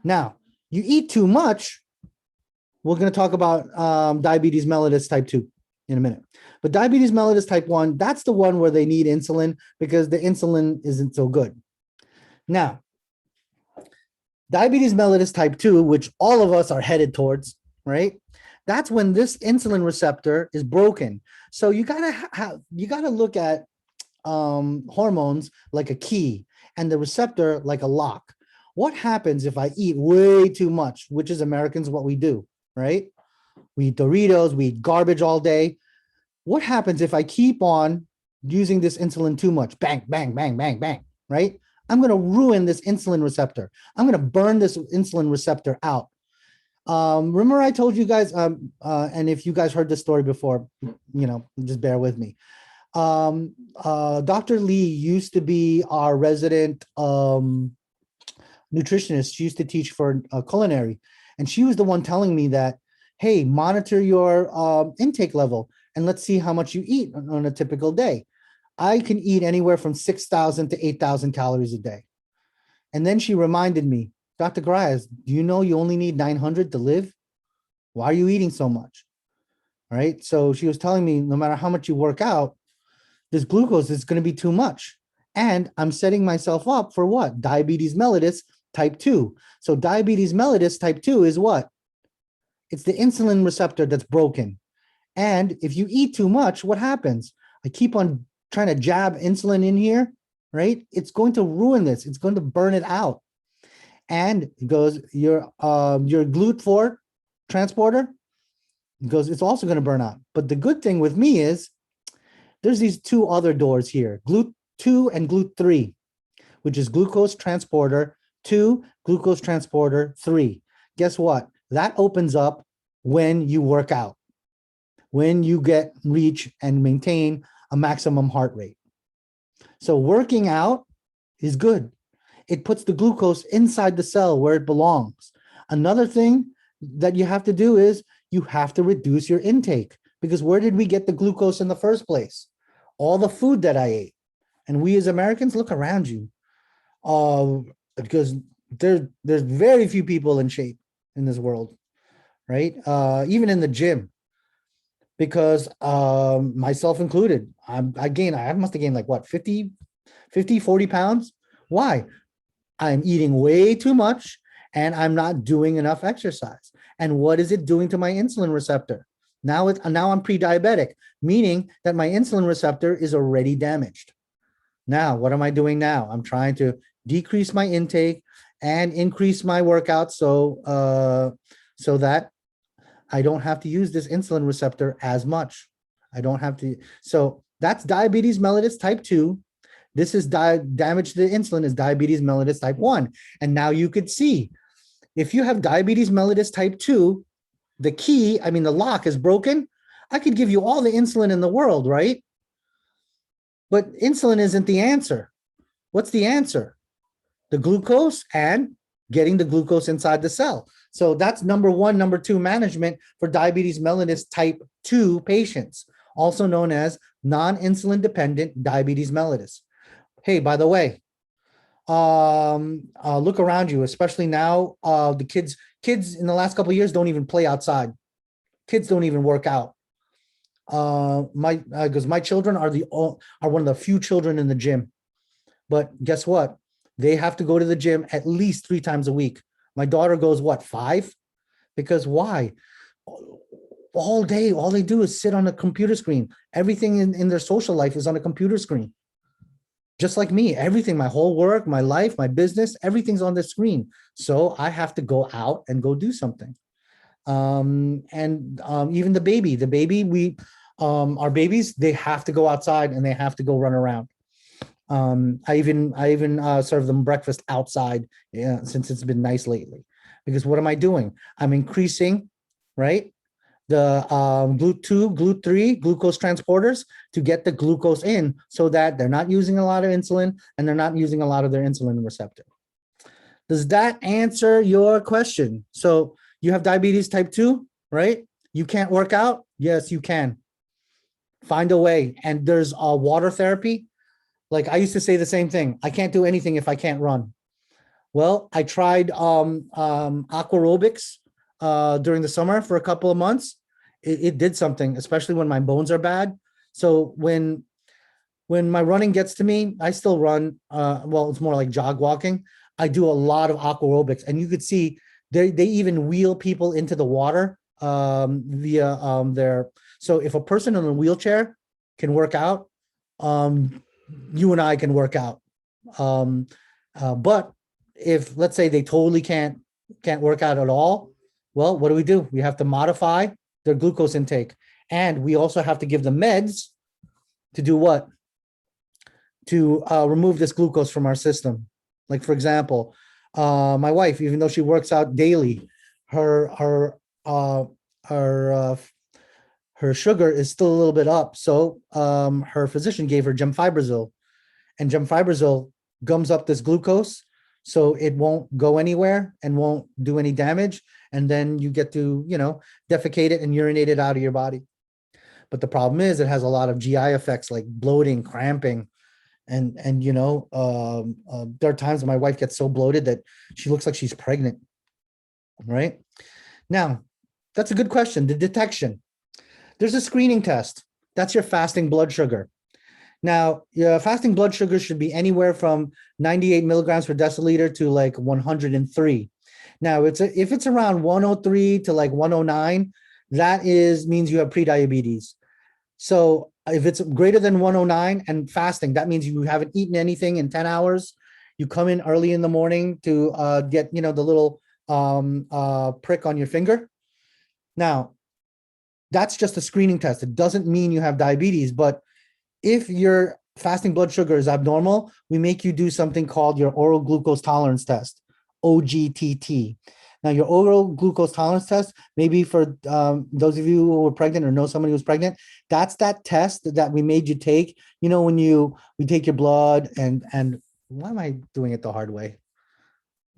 Now, you eat too much. We're going to talk about diabetes mellitus type 2 in a minute. But diabetes mellitus type 1, that's the one where they need insulin because the insulin isn't so good. Now, diabetes mellitus type 2, which all of us are headed towards, right? That's when this insulin receptor is broken. So you gotta look at hormones like a key and the receptor like a lock. What happens if I eat way too much, which is Americans what we do, right? We eat Doritos, we eat garbage all day. What happens if I keep on using this insulin too much? Bang, bang, bang, bang, bang, right? I'm going to ruin this insulin receptor. I'm going to burn this insulin receptor out. Remember I told you guys, and if you guys heard this story before, just bear with me. Dr. Lee used to be our resident nutritionist. She used to teach for culinary. And she was the one telling me that, hey, monitor your intake level and let's see how much you eat on a typical day. I can eat anywhere from 6,000 to 8,000 calories a day. And then she reminded me, Dr. Garais, do you know you only need 900 to live? Why are you eating so much? All right. So she was telling me no matter how much you work out, this glucose is going to be too much. And I'm setting myself up for what? Diabetes mellitus type 2. So diabetes mellitus type 2 is what? It's the insulin receptor that's broken. And if you eat too much, what happens? I keep on trying to jab insulin in here, right? It's going to ruin this. It's going to burn it out. And it goes, your GLUT4 transporter, it's also going to burn out. But the good thing with me is there's these two other doors here, GLUT2 and GLUT3, which is glucose transporter 2, glucose transporter 3. Guess what? That opens up when you work out, when you reach and maintain a maximum heart rate. So working out is good. It puts the glucose inside the cell where it belongs. Another thing that you have to do is you have to reduce your intake, because where did we get the glucose in the first place? All the food that I ate. And we as Americans, look around you, because there's very few people in shape in this world, right? Even in the gym, because myself included, I must have gained like what, 40 pounds. Why? I'm eating way too much and I'm not doing enough exercise. And what is it doing to my insulin receptor? Now I'm pre-diabetic, meaning that my insulin receptor is already damaged. Now, what am I doing now? I'm trying to decrease my intake and increase my workouts so that I don't have to use this insulin receptor as much. I don't have to. So that's diabetes mellitus type 2. This is damage to the insulin is diabetes mellitus type 1. And now you could see, if you have diabetes mellitus type 2, the lock is broken. I could give you all the insulin in the world, right? But insulin isn't the answer. What's the answer? The glucose and getting the glucose inside the cell. So that's number 1, number 2 management for diabetes mellitus type 2 patients, also known as non-insulin dependent diabetes mellitus. Hey, by the way, look around you, especially now. The kids in the last couple of years don't even play outside. Kids don't even work out. Because my children are one of the few children in the gym. But guess what? They have to go to the gym at least 3 times a week. My daughter goes, what, 5? Because why? All day, all they do is sit on a computer screen. Everything in their social life is on a computer screen. Just like me, everything, my whole work, my life, my business, everything's on the screen. So I have to go out and go do something. Even the baby, our babies, they have to go outside and they have to go run around. I even serve them breakfast outside, since it's been nice lately. Because what am I doing? I'm increasing, right, the GLUT2, GLUT3 glucose transporters to get the glucose in, so that they're not using a lot of insulin and they're not using a lot of their insulin receptor. Does that answer your question? So you have diabetes type 2, right? You can't work out? Yes, you can. Find a way. And there's water therapy. Like, I used to say the same thing. I can't do anything if I can't run. Well, I tried aquarobics during the summer for a couple of months. It did something, especially when my bones are bad. So when my running gets to me, I still run. Well, it's more like jog walking. I do a lot of aquarobics, and you could see they even wheel people into the water via their. So if a person in a wheelchair can work out, you and I can work out. But if, let's say, they totally can't work out at all, well, what do? We have to modify their glucose intake, and we also have to give them meds to do what? To remove this glucose from our system. Like, for example, my wife, even though she works out daily, her sugar is still a little bit up. So her physician gave her gemfibrozil, and gemfibrozil gums up this glucose, so it won't go anywhere and won't do any damage. And then you get to, defecate it and urinate it out of your body. But the problem is it has a lot of GI effects like bloating, cramping. And there are times when my wife gets so bloated that she looks like she's pregnant, right? Now, that's a good question. The detection. There's a screening test. That's your fasting blood sugar. Now, your fasting blood sugar should be anywhere from 98 milligrams per deciliter to like 103. Now, if it's around 103 to like 109, that means you have prediabetes. So if it's greater than 109 and fasting, that means you haven't eaten anything in 10 hours. You come in early in the morning to get, the little prick on your finger. Now, that's just a screening test. It doesn't mean you have diabetes, but if your fasting blood sugar is abnormal, we make you do something called your oral glucose tolerance test, OGTT. Now, your oral glucose tolerance test, maybe for those of you who are pregnant or know somebody who's pregnant, that's that test that we made you take. When we take your blood and why am I doing it the hard way?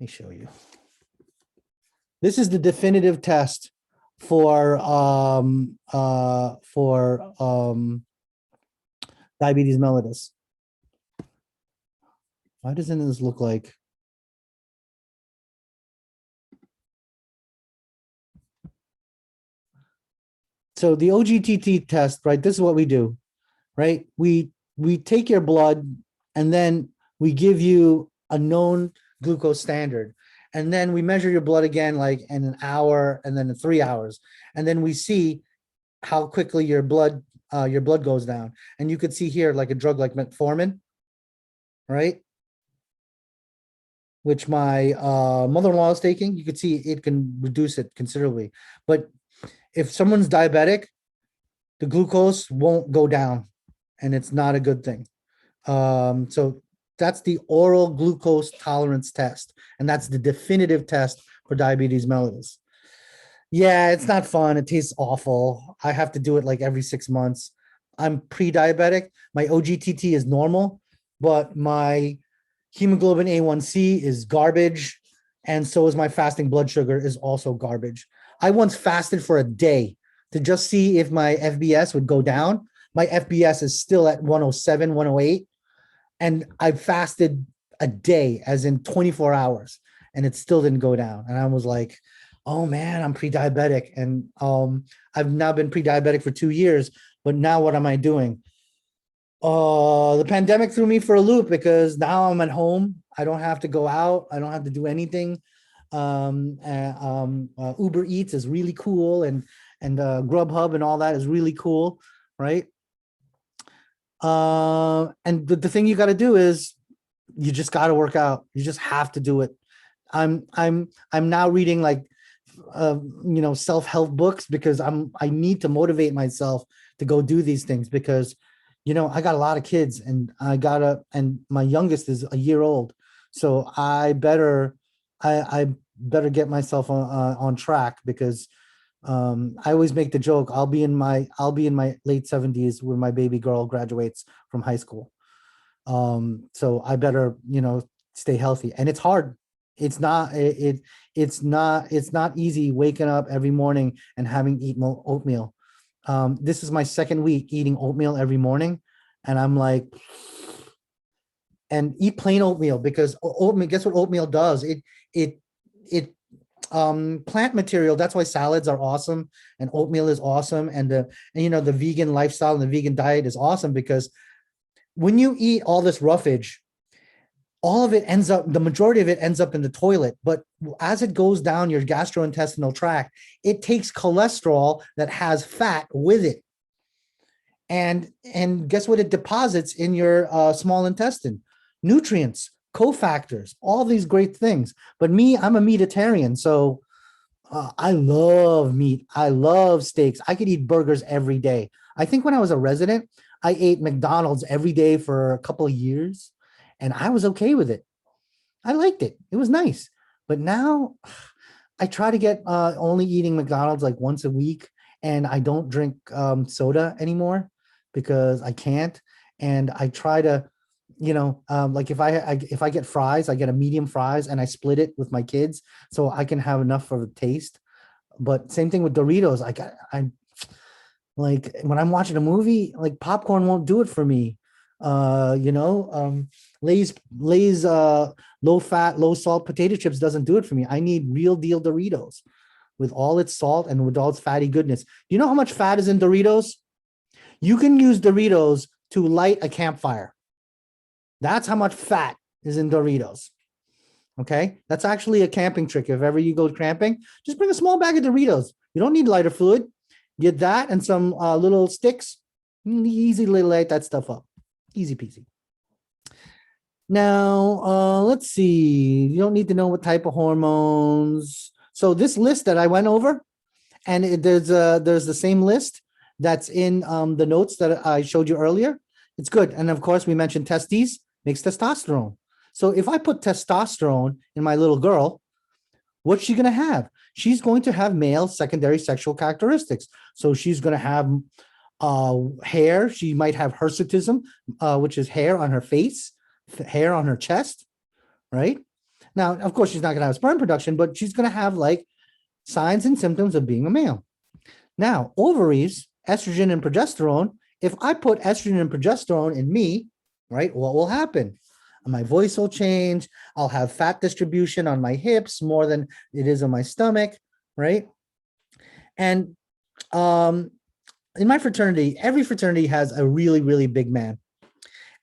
Let me show you. This is the definitive test for diabetes mellitus. Why doesn't this look like? So the OGTT test, right? This is what we do, right? We take your blood and then we give you a known glucose standard. And then we measure your blood again, like in an hour and then in 3 hours. And then we see how quickly your blood goes down. And you could see here, like a drug like metformin, right? Which my mother-in-law is taking. You could see it can reduce it considerably. But if someone's diabetic, the glucose won't go down, and it's not a good thing. So that's the oral glucose tolerance test, and that's the definitive test for diabetes mellitus. Yeah, it's not fun. It tastes awful. I have to do it like every 6 months. I'm pre-diabetic. My OGTT is normal, but my hemoglobin A1C is garbage, and so is my fasting blood sugar is also garbage. I once fasted for a day to just see if my FBS would go down. My FBS is still at 107, 108. And I fasted a day, as in 24 hours, and it still didn't go down. And I was like, oh man, I'm pre-diabetic. And I've now been pre-diabetic for 2 years, but now what am I doing? The pandemic threw me for a loop because now I'm at home. I don't have to go out. I don't have to do anything. Uber Eats is really cool, and Grubhub and all that is really cool, right? And the thing you got to do is you just got to work out. You just have to do it. I'm now reading like self-help books because I need to motivate myself to go do these things because I got a lot of kids and and my youngest is a year old, so I better get myself on track because I always make the joke I'll be in my late 70s when my baby girl graduates from high school. So I better stay healthy, and it's hard. It's not easy waking up every morning and having eaten oatmeal. This is my second week eating oatmeal every morning, and I'm like, and eat plain oatmeal because oatmeal, guess what oatmeal does? It plant material. That's why salads are awesome and oatmeal is awesome. And the vegan lifestyle and the vegan diet is awesome because when you eat all this roughage, the majority of it ends up in the toilet. But as it goes down your gastrointestinal tract, it takes cholesterol that has fat with it. And guess what it deposits in your small intestine? Nutrients, cofactors, all these great things. But me, I'm a meatitarian. So I love meat. I love steaks. I could eat burgers every day. I think when I was a resident, I ate McDonald's every day for a couple of years, and I was okay with it. I liked it. It was nice. But now I try to get only eating McDonald's like once a week, and I don't drink soda anymore because I can't. And I try to, like if I get fries, I get a medium fries and I split it with my kids so I can have enough for the taste. But same thing with Doritos. I like when I'm watching a movie, like popcorn won't do it for me. Lay's low fat, low salt potato chips doesn't do it for me. I need real deal Doritos with all its salt and with all its fatty goodness. Do you know how much fat is in Doritos? You can use Doritos to light a campfire. That's how much fat is in Doritos. Okay, that's actually a camping trick. If ever you go camping, just bring a small bag of Doritos. You don't need lighter fluid. Get that and some little sticks. Easy to light that stuff up. Easy peasy. Now, let's see. You don't need to know what type of hormones. So this list that I went over, and there's the same list that's in the notes that I showed you earlier. It's good. And of course, we mentioned testes makes testosterone. So if I put testosterone in my little girl, what's she going to have? She's going to have male secondary sexual characteristics. So she's going to have hair. She might have hirsutism, which is hair on her face, hair on her chest, right? Now, of course, she's not going to have sperm production, but she's going to have like signs and symptoms of being a male. Now, ovaries, estrogen and progesterone. If I put estrogen and progesterone in me, right, what will happen? My voice will change. I'll have fat distribution on my hips more than it is on my stomach, right? And in my fraternity, every fraternity has a really, really big man.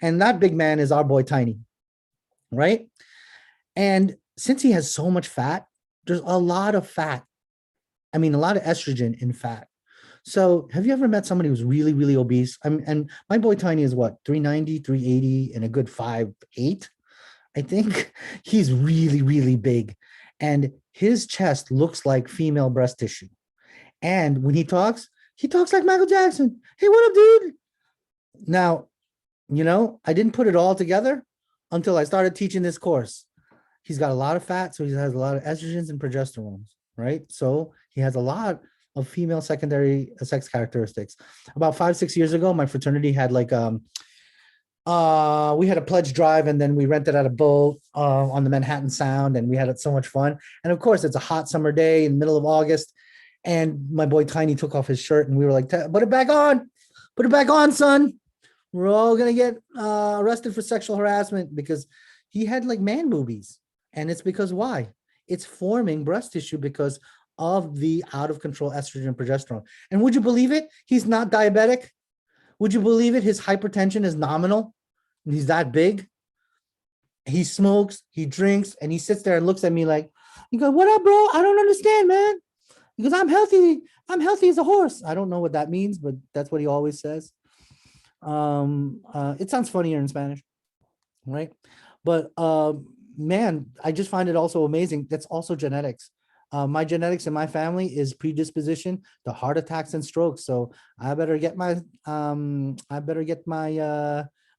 And that big man is our boy Tiny, right? And since he has so much fat, there's a lot of fat. I mean, a lot of estrogen in fat. So have you ever met somebody who's really, really obese? And my boy Tiny is what, 390, 380, and a good 5'8", I think. He's really, really big. And his chest looks like female breast tissue. And when he talks like Michael Jackson. Hey, what up, dude? Now, I didn't put it all together until I started teaching this course. He's got a lot of fat, so he has a lot of estrogens and progesterones, right? So he has a lot of female secondary sex characteristics. About 5-6 years ago, my fraternity had like we had a pledge drive, and then we rented out a boat on the Manhattan Sound, and we had so much fun. And of course, it's a hot summer day in the middle of August, and my boy Tiny took off his shirt, and we were like, put it back on, son. We're all gonna get arrested for sexual harassment because he had like man boobies. And it's because why? It's forming breast tissue because of the out of control estrogen and progesterone. And would you believe it? He's not diabetic. Would you believe it? His hypertension is nominal. He's that big. He smokes, he drinks, and he sits there and looks at me like, he goes, "What up, bro? I don't understand, man." He goes, "I'm healthy. I'm healthy as a horse." I don't know what that means, but that's what he always says. It sounds funnier in Spanish, right? But man, I just find it also amazing. That's also genetics. My genetics in my family is predisposition to heart attacks and strokes. So I better get my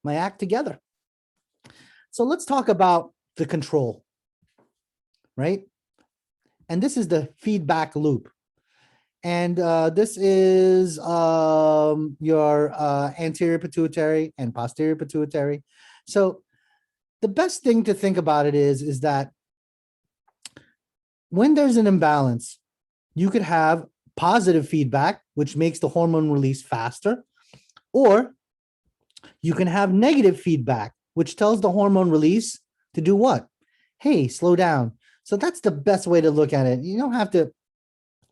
my act together. So let's talk about the control, right? And this is the feedback loop. And this is your anterior pituitary and posterior pituitary. So the best thing to think about it is that when there's an imbalance, you could have positive feedback, which makes the hormone release faster, or you can have negative feedback, which tells the hormone release to do what? Hey, slow down. So that's the best way to look at it. You don't have to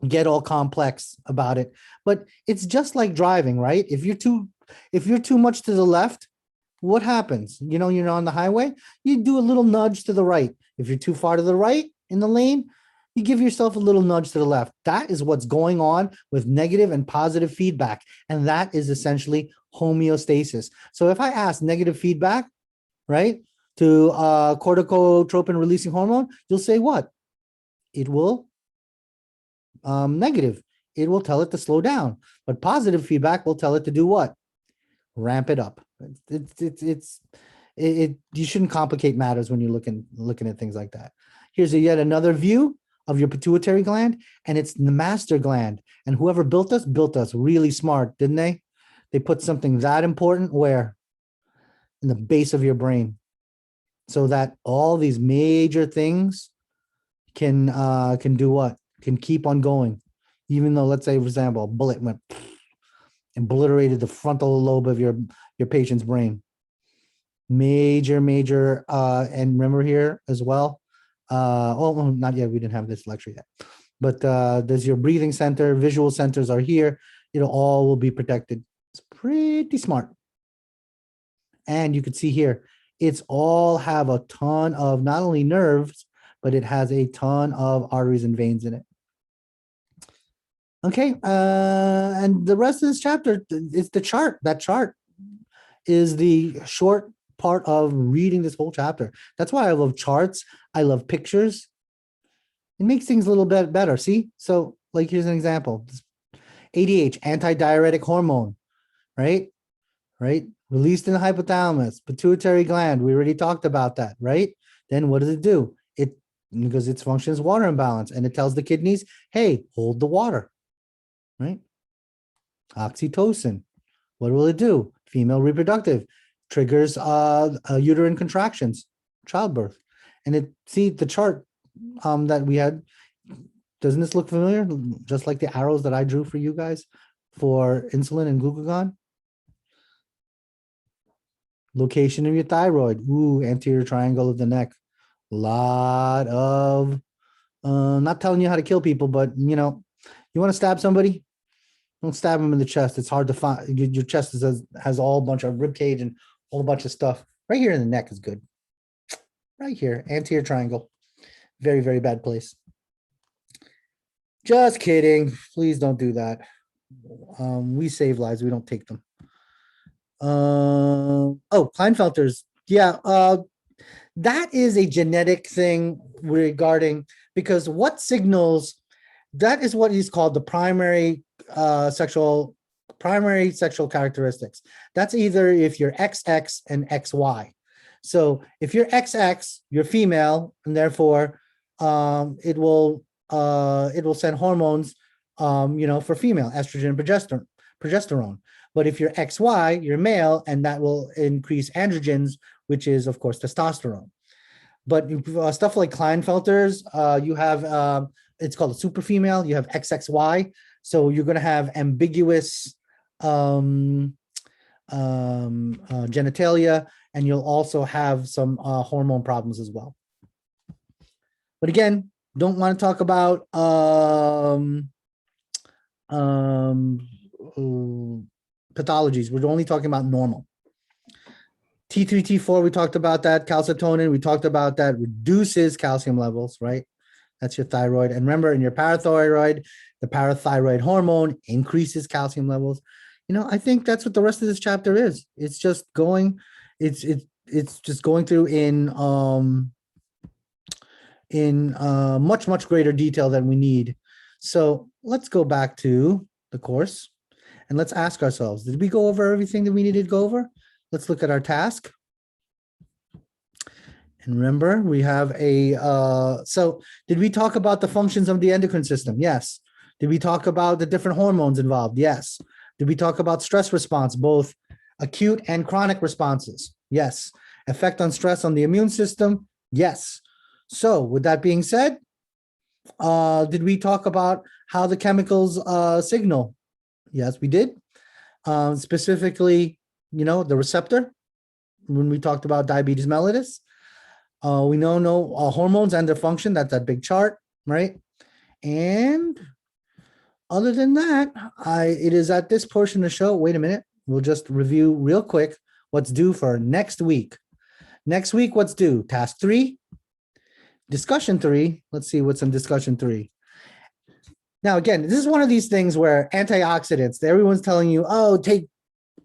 get all complex about it, but it's just like driving, right? If you're too much to the left, what happens? You know, you're on the highway, you do a little nudge to the right. If you're too far to the right in the lane, you give yourself a little nudge to the left. That is what's going on with negative and positive feedback. And that is essentially homeostasis. So if I ask negative feedback, right, to corticotropin releasing hormone, you'll say what? It will negative. It will tell it to slow down. But positive feedback will tell it to do what? Ramp it up. You shouldn't complicate matters when you're looking at things like that. Here's yet another view of your pituitary gland, and it's the master gland. And whoever built us really smart, didn't they? They put something that important where? In the base of your brain, so that all these major things can do what? Can keep on going, even though, let's say, for example, a bullet went obliterated the frontal lobe of your patient's brain. Major, and remember here as well. Oh, not yet. We didn't have this lecture yet. But there's your breathing center, visual centers are here. It'll all will be protected. It's pretty smart. And you can see here, it's all have a ton of not only nerves, but it has a ton of arteries and veins in it. Okay, and the rest of this chapter is the chart. That chart is the short part of reading this whole chapter. That's why I love charts. I love pictures. It makes things a little bit better. See? So, like, here's an example. ADH, antidiuretic hormone, right? Right? Released in the hypothalamus, pituitary gland. We already talked about that, right? Then what does it do? Because its function is water imbalance, and it tells the kidneys, hey, hold the water, right? Oxytocin. What will it do? Female reproductive. Triggers uterine contractions, childbirth. And see the chart that we had, doesn't this look familiar? Just like the arrows that I drew for you guys for insulin and glucagon. Location of your thyroid. Ooh, anterior triangle of the neck. A lot of, not telling you how to kill people, but you know, you want to stab somebody? Don't stab them in the chest. It's hard to find. Your chest has all bunch of rib cage and a whole bunch of stuff. Right here in the neck is good. Right here, anterior triangle. Very, very bad place. Just kidding. Please don't do that. We save lives. We don't take them. Oh, Klinefelter's. Yeah. That is a genetic thing regarding, because what signals, that is what is called the primary sexual characteristics. That's either if you're XX and XY. So if you're XX, you're female, and therefore it will send hormones, for female, estrogen and progesterone. But if you're XY, you're male, and that will increase androgens, which is, of course, testosterone. But stuff like Klinefelter's, you have, it's called a super female. You have XXY. So you're going to have ambiguous genitalia, and you'll also have some hormone problems as well. But again, don't want to talk about pathologies. We're only talking about normal. T3, T4, we talked about that. Calcitonin, we talked about that. Reduces calcium levels, right? That's your thyroid. And remember, in your parathyroid, the parathyroid hormone increases calcium levels. I think that's what the rest of this chapter is. It's just going, it's just going through in much greater detail than we need. So let's go back to the course and let's ask ourselves, did we go over everything that we needed to go over? Let's look at our task. And remember, we have so did we talk about the functions of the endocrine system? Yes. Did we talk about the different hormones involved? Yes. Did we talk about stress response, both acute and chronic responses? Yes. Effect on stress on the immune system? Yes. So with that being said, did we talk about how the chemicals signal? Yes, we did. Specifically, the receptor, when we talked about diabetes mellitus. We know hormones and their function. That's that big chart, right? And other than that, it is at this portion of the show. Wait a minute. We'll just review real quick what's due for next week. Next week, what's due? Task 3, discussion 3. Let's see what's in discussion 3. Now, again, this is one of these things where antioxidants, everyone's telling you, oh, take,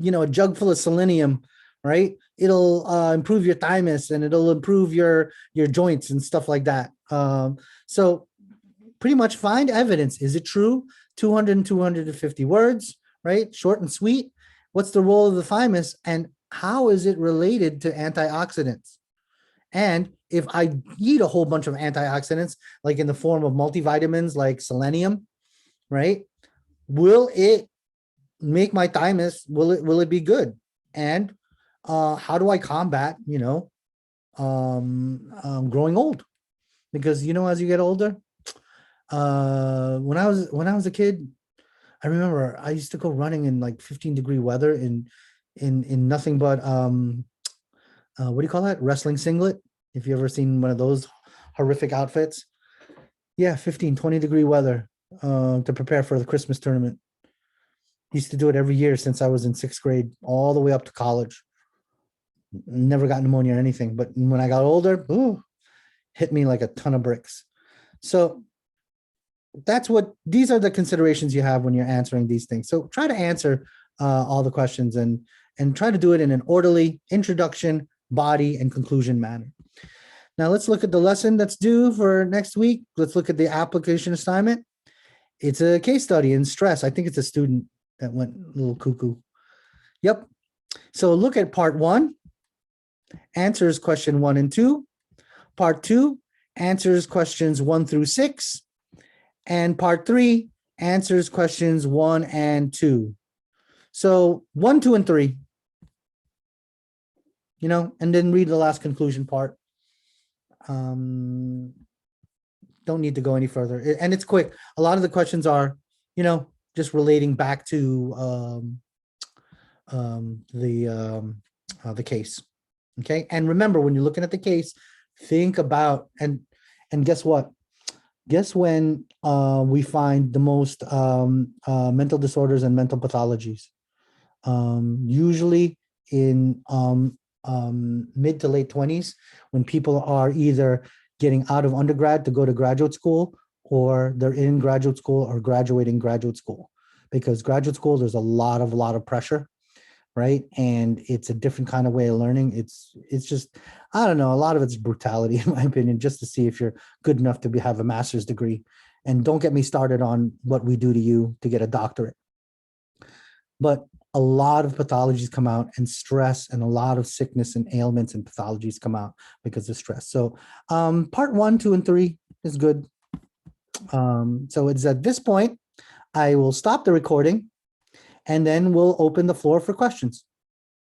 a jug full of selenium, right? It'll improve your thymus and it'll improve your joints and stuff like that. So pretty much find evidence. Is it true? 200 and 250 words, right? Short and sweet. What's the role of the thymus and how is it related to antioxidants? And if I eat a whole bunch of antioxidants, like in the form of multivitamins like selenium, right? Will it make my thymus, will it be good? And how do I combat, growing old? Because, as you get older, when I was a kid, I remember I used to go running in like 15-degree weather in nothing but, what do you call that? Wrestling singlet. If you ever seen one of those horrific outfits. Yeah, 15, 20-degree weather to prepare for the Christmas tournament. Used to do it every year since I was in 6th grade, all the way up to college. Never got pneumonia or anything. But when I got older, hit me like a ton of bricks. So these are the considerations you have when you're answering these things. So try to answer all the questions and try to do it in an orderly introduction, body, and conclusion manner. Now let's look at the lesson that's due for next week. Let's look at the application assignment. It's a case study in stress. I think it's a student that went a little cuckoo. Yep. So look at part 1, answers question 1 and 2. Part 2 answers questions 1 through 6. And part 3 answers questions 1 and 2. So 1, 2, and 3. And then read the last conclusion part. Don't need to go any further. And it's quick. A lot of the questions are, just relating back to the case. Okay. And remember, when you're looking at the case, think about, and guess what? Guess when we find the most mental disorders and mental pathologies? Usually in mid to late 20s, when people are either getting out of undergrad to go to graduate school, or they're in graduate school or graduating graduate school. Because graduate school, there's a lot of pressure, right? And it's a different kind of way of learning. It's just, I don't know, a lot of it's brutality, in my opinion, just to see if you're good enough to have a master's degree. And don't get me started on what we do to you to get a doctorate. But a lot of pathologies come out, and stress, and a lot of sickness and ailments and pathologies come out because of stress. So part 1, 2, and 3 is good. So it's at this point, I will stop the recording, and then we'll open the floor for questions.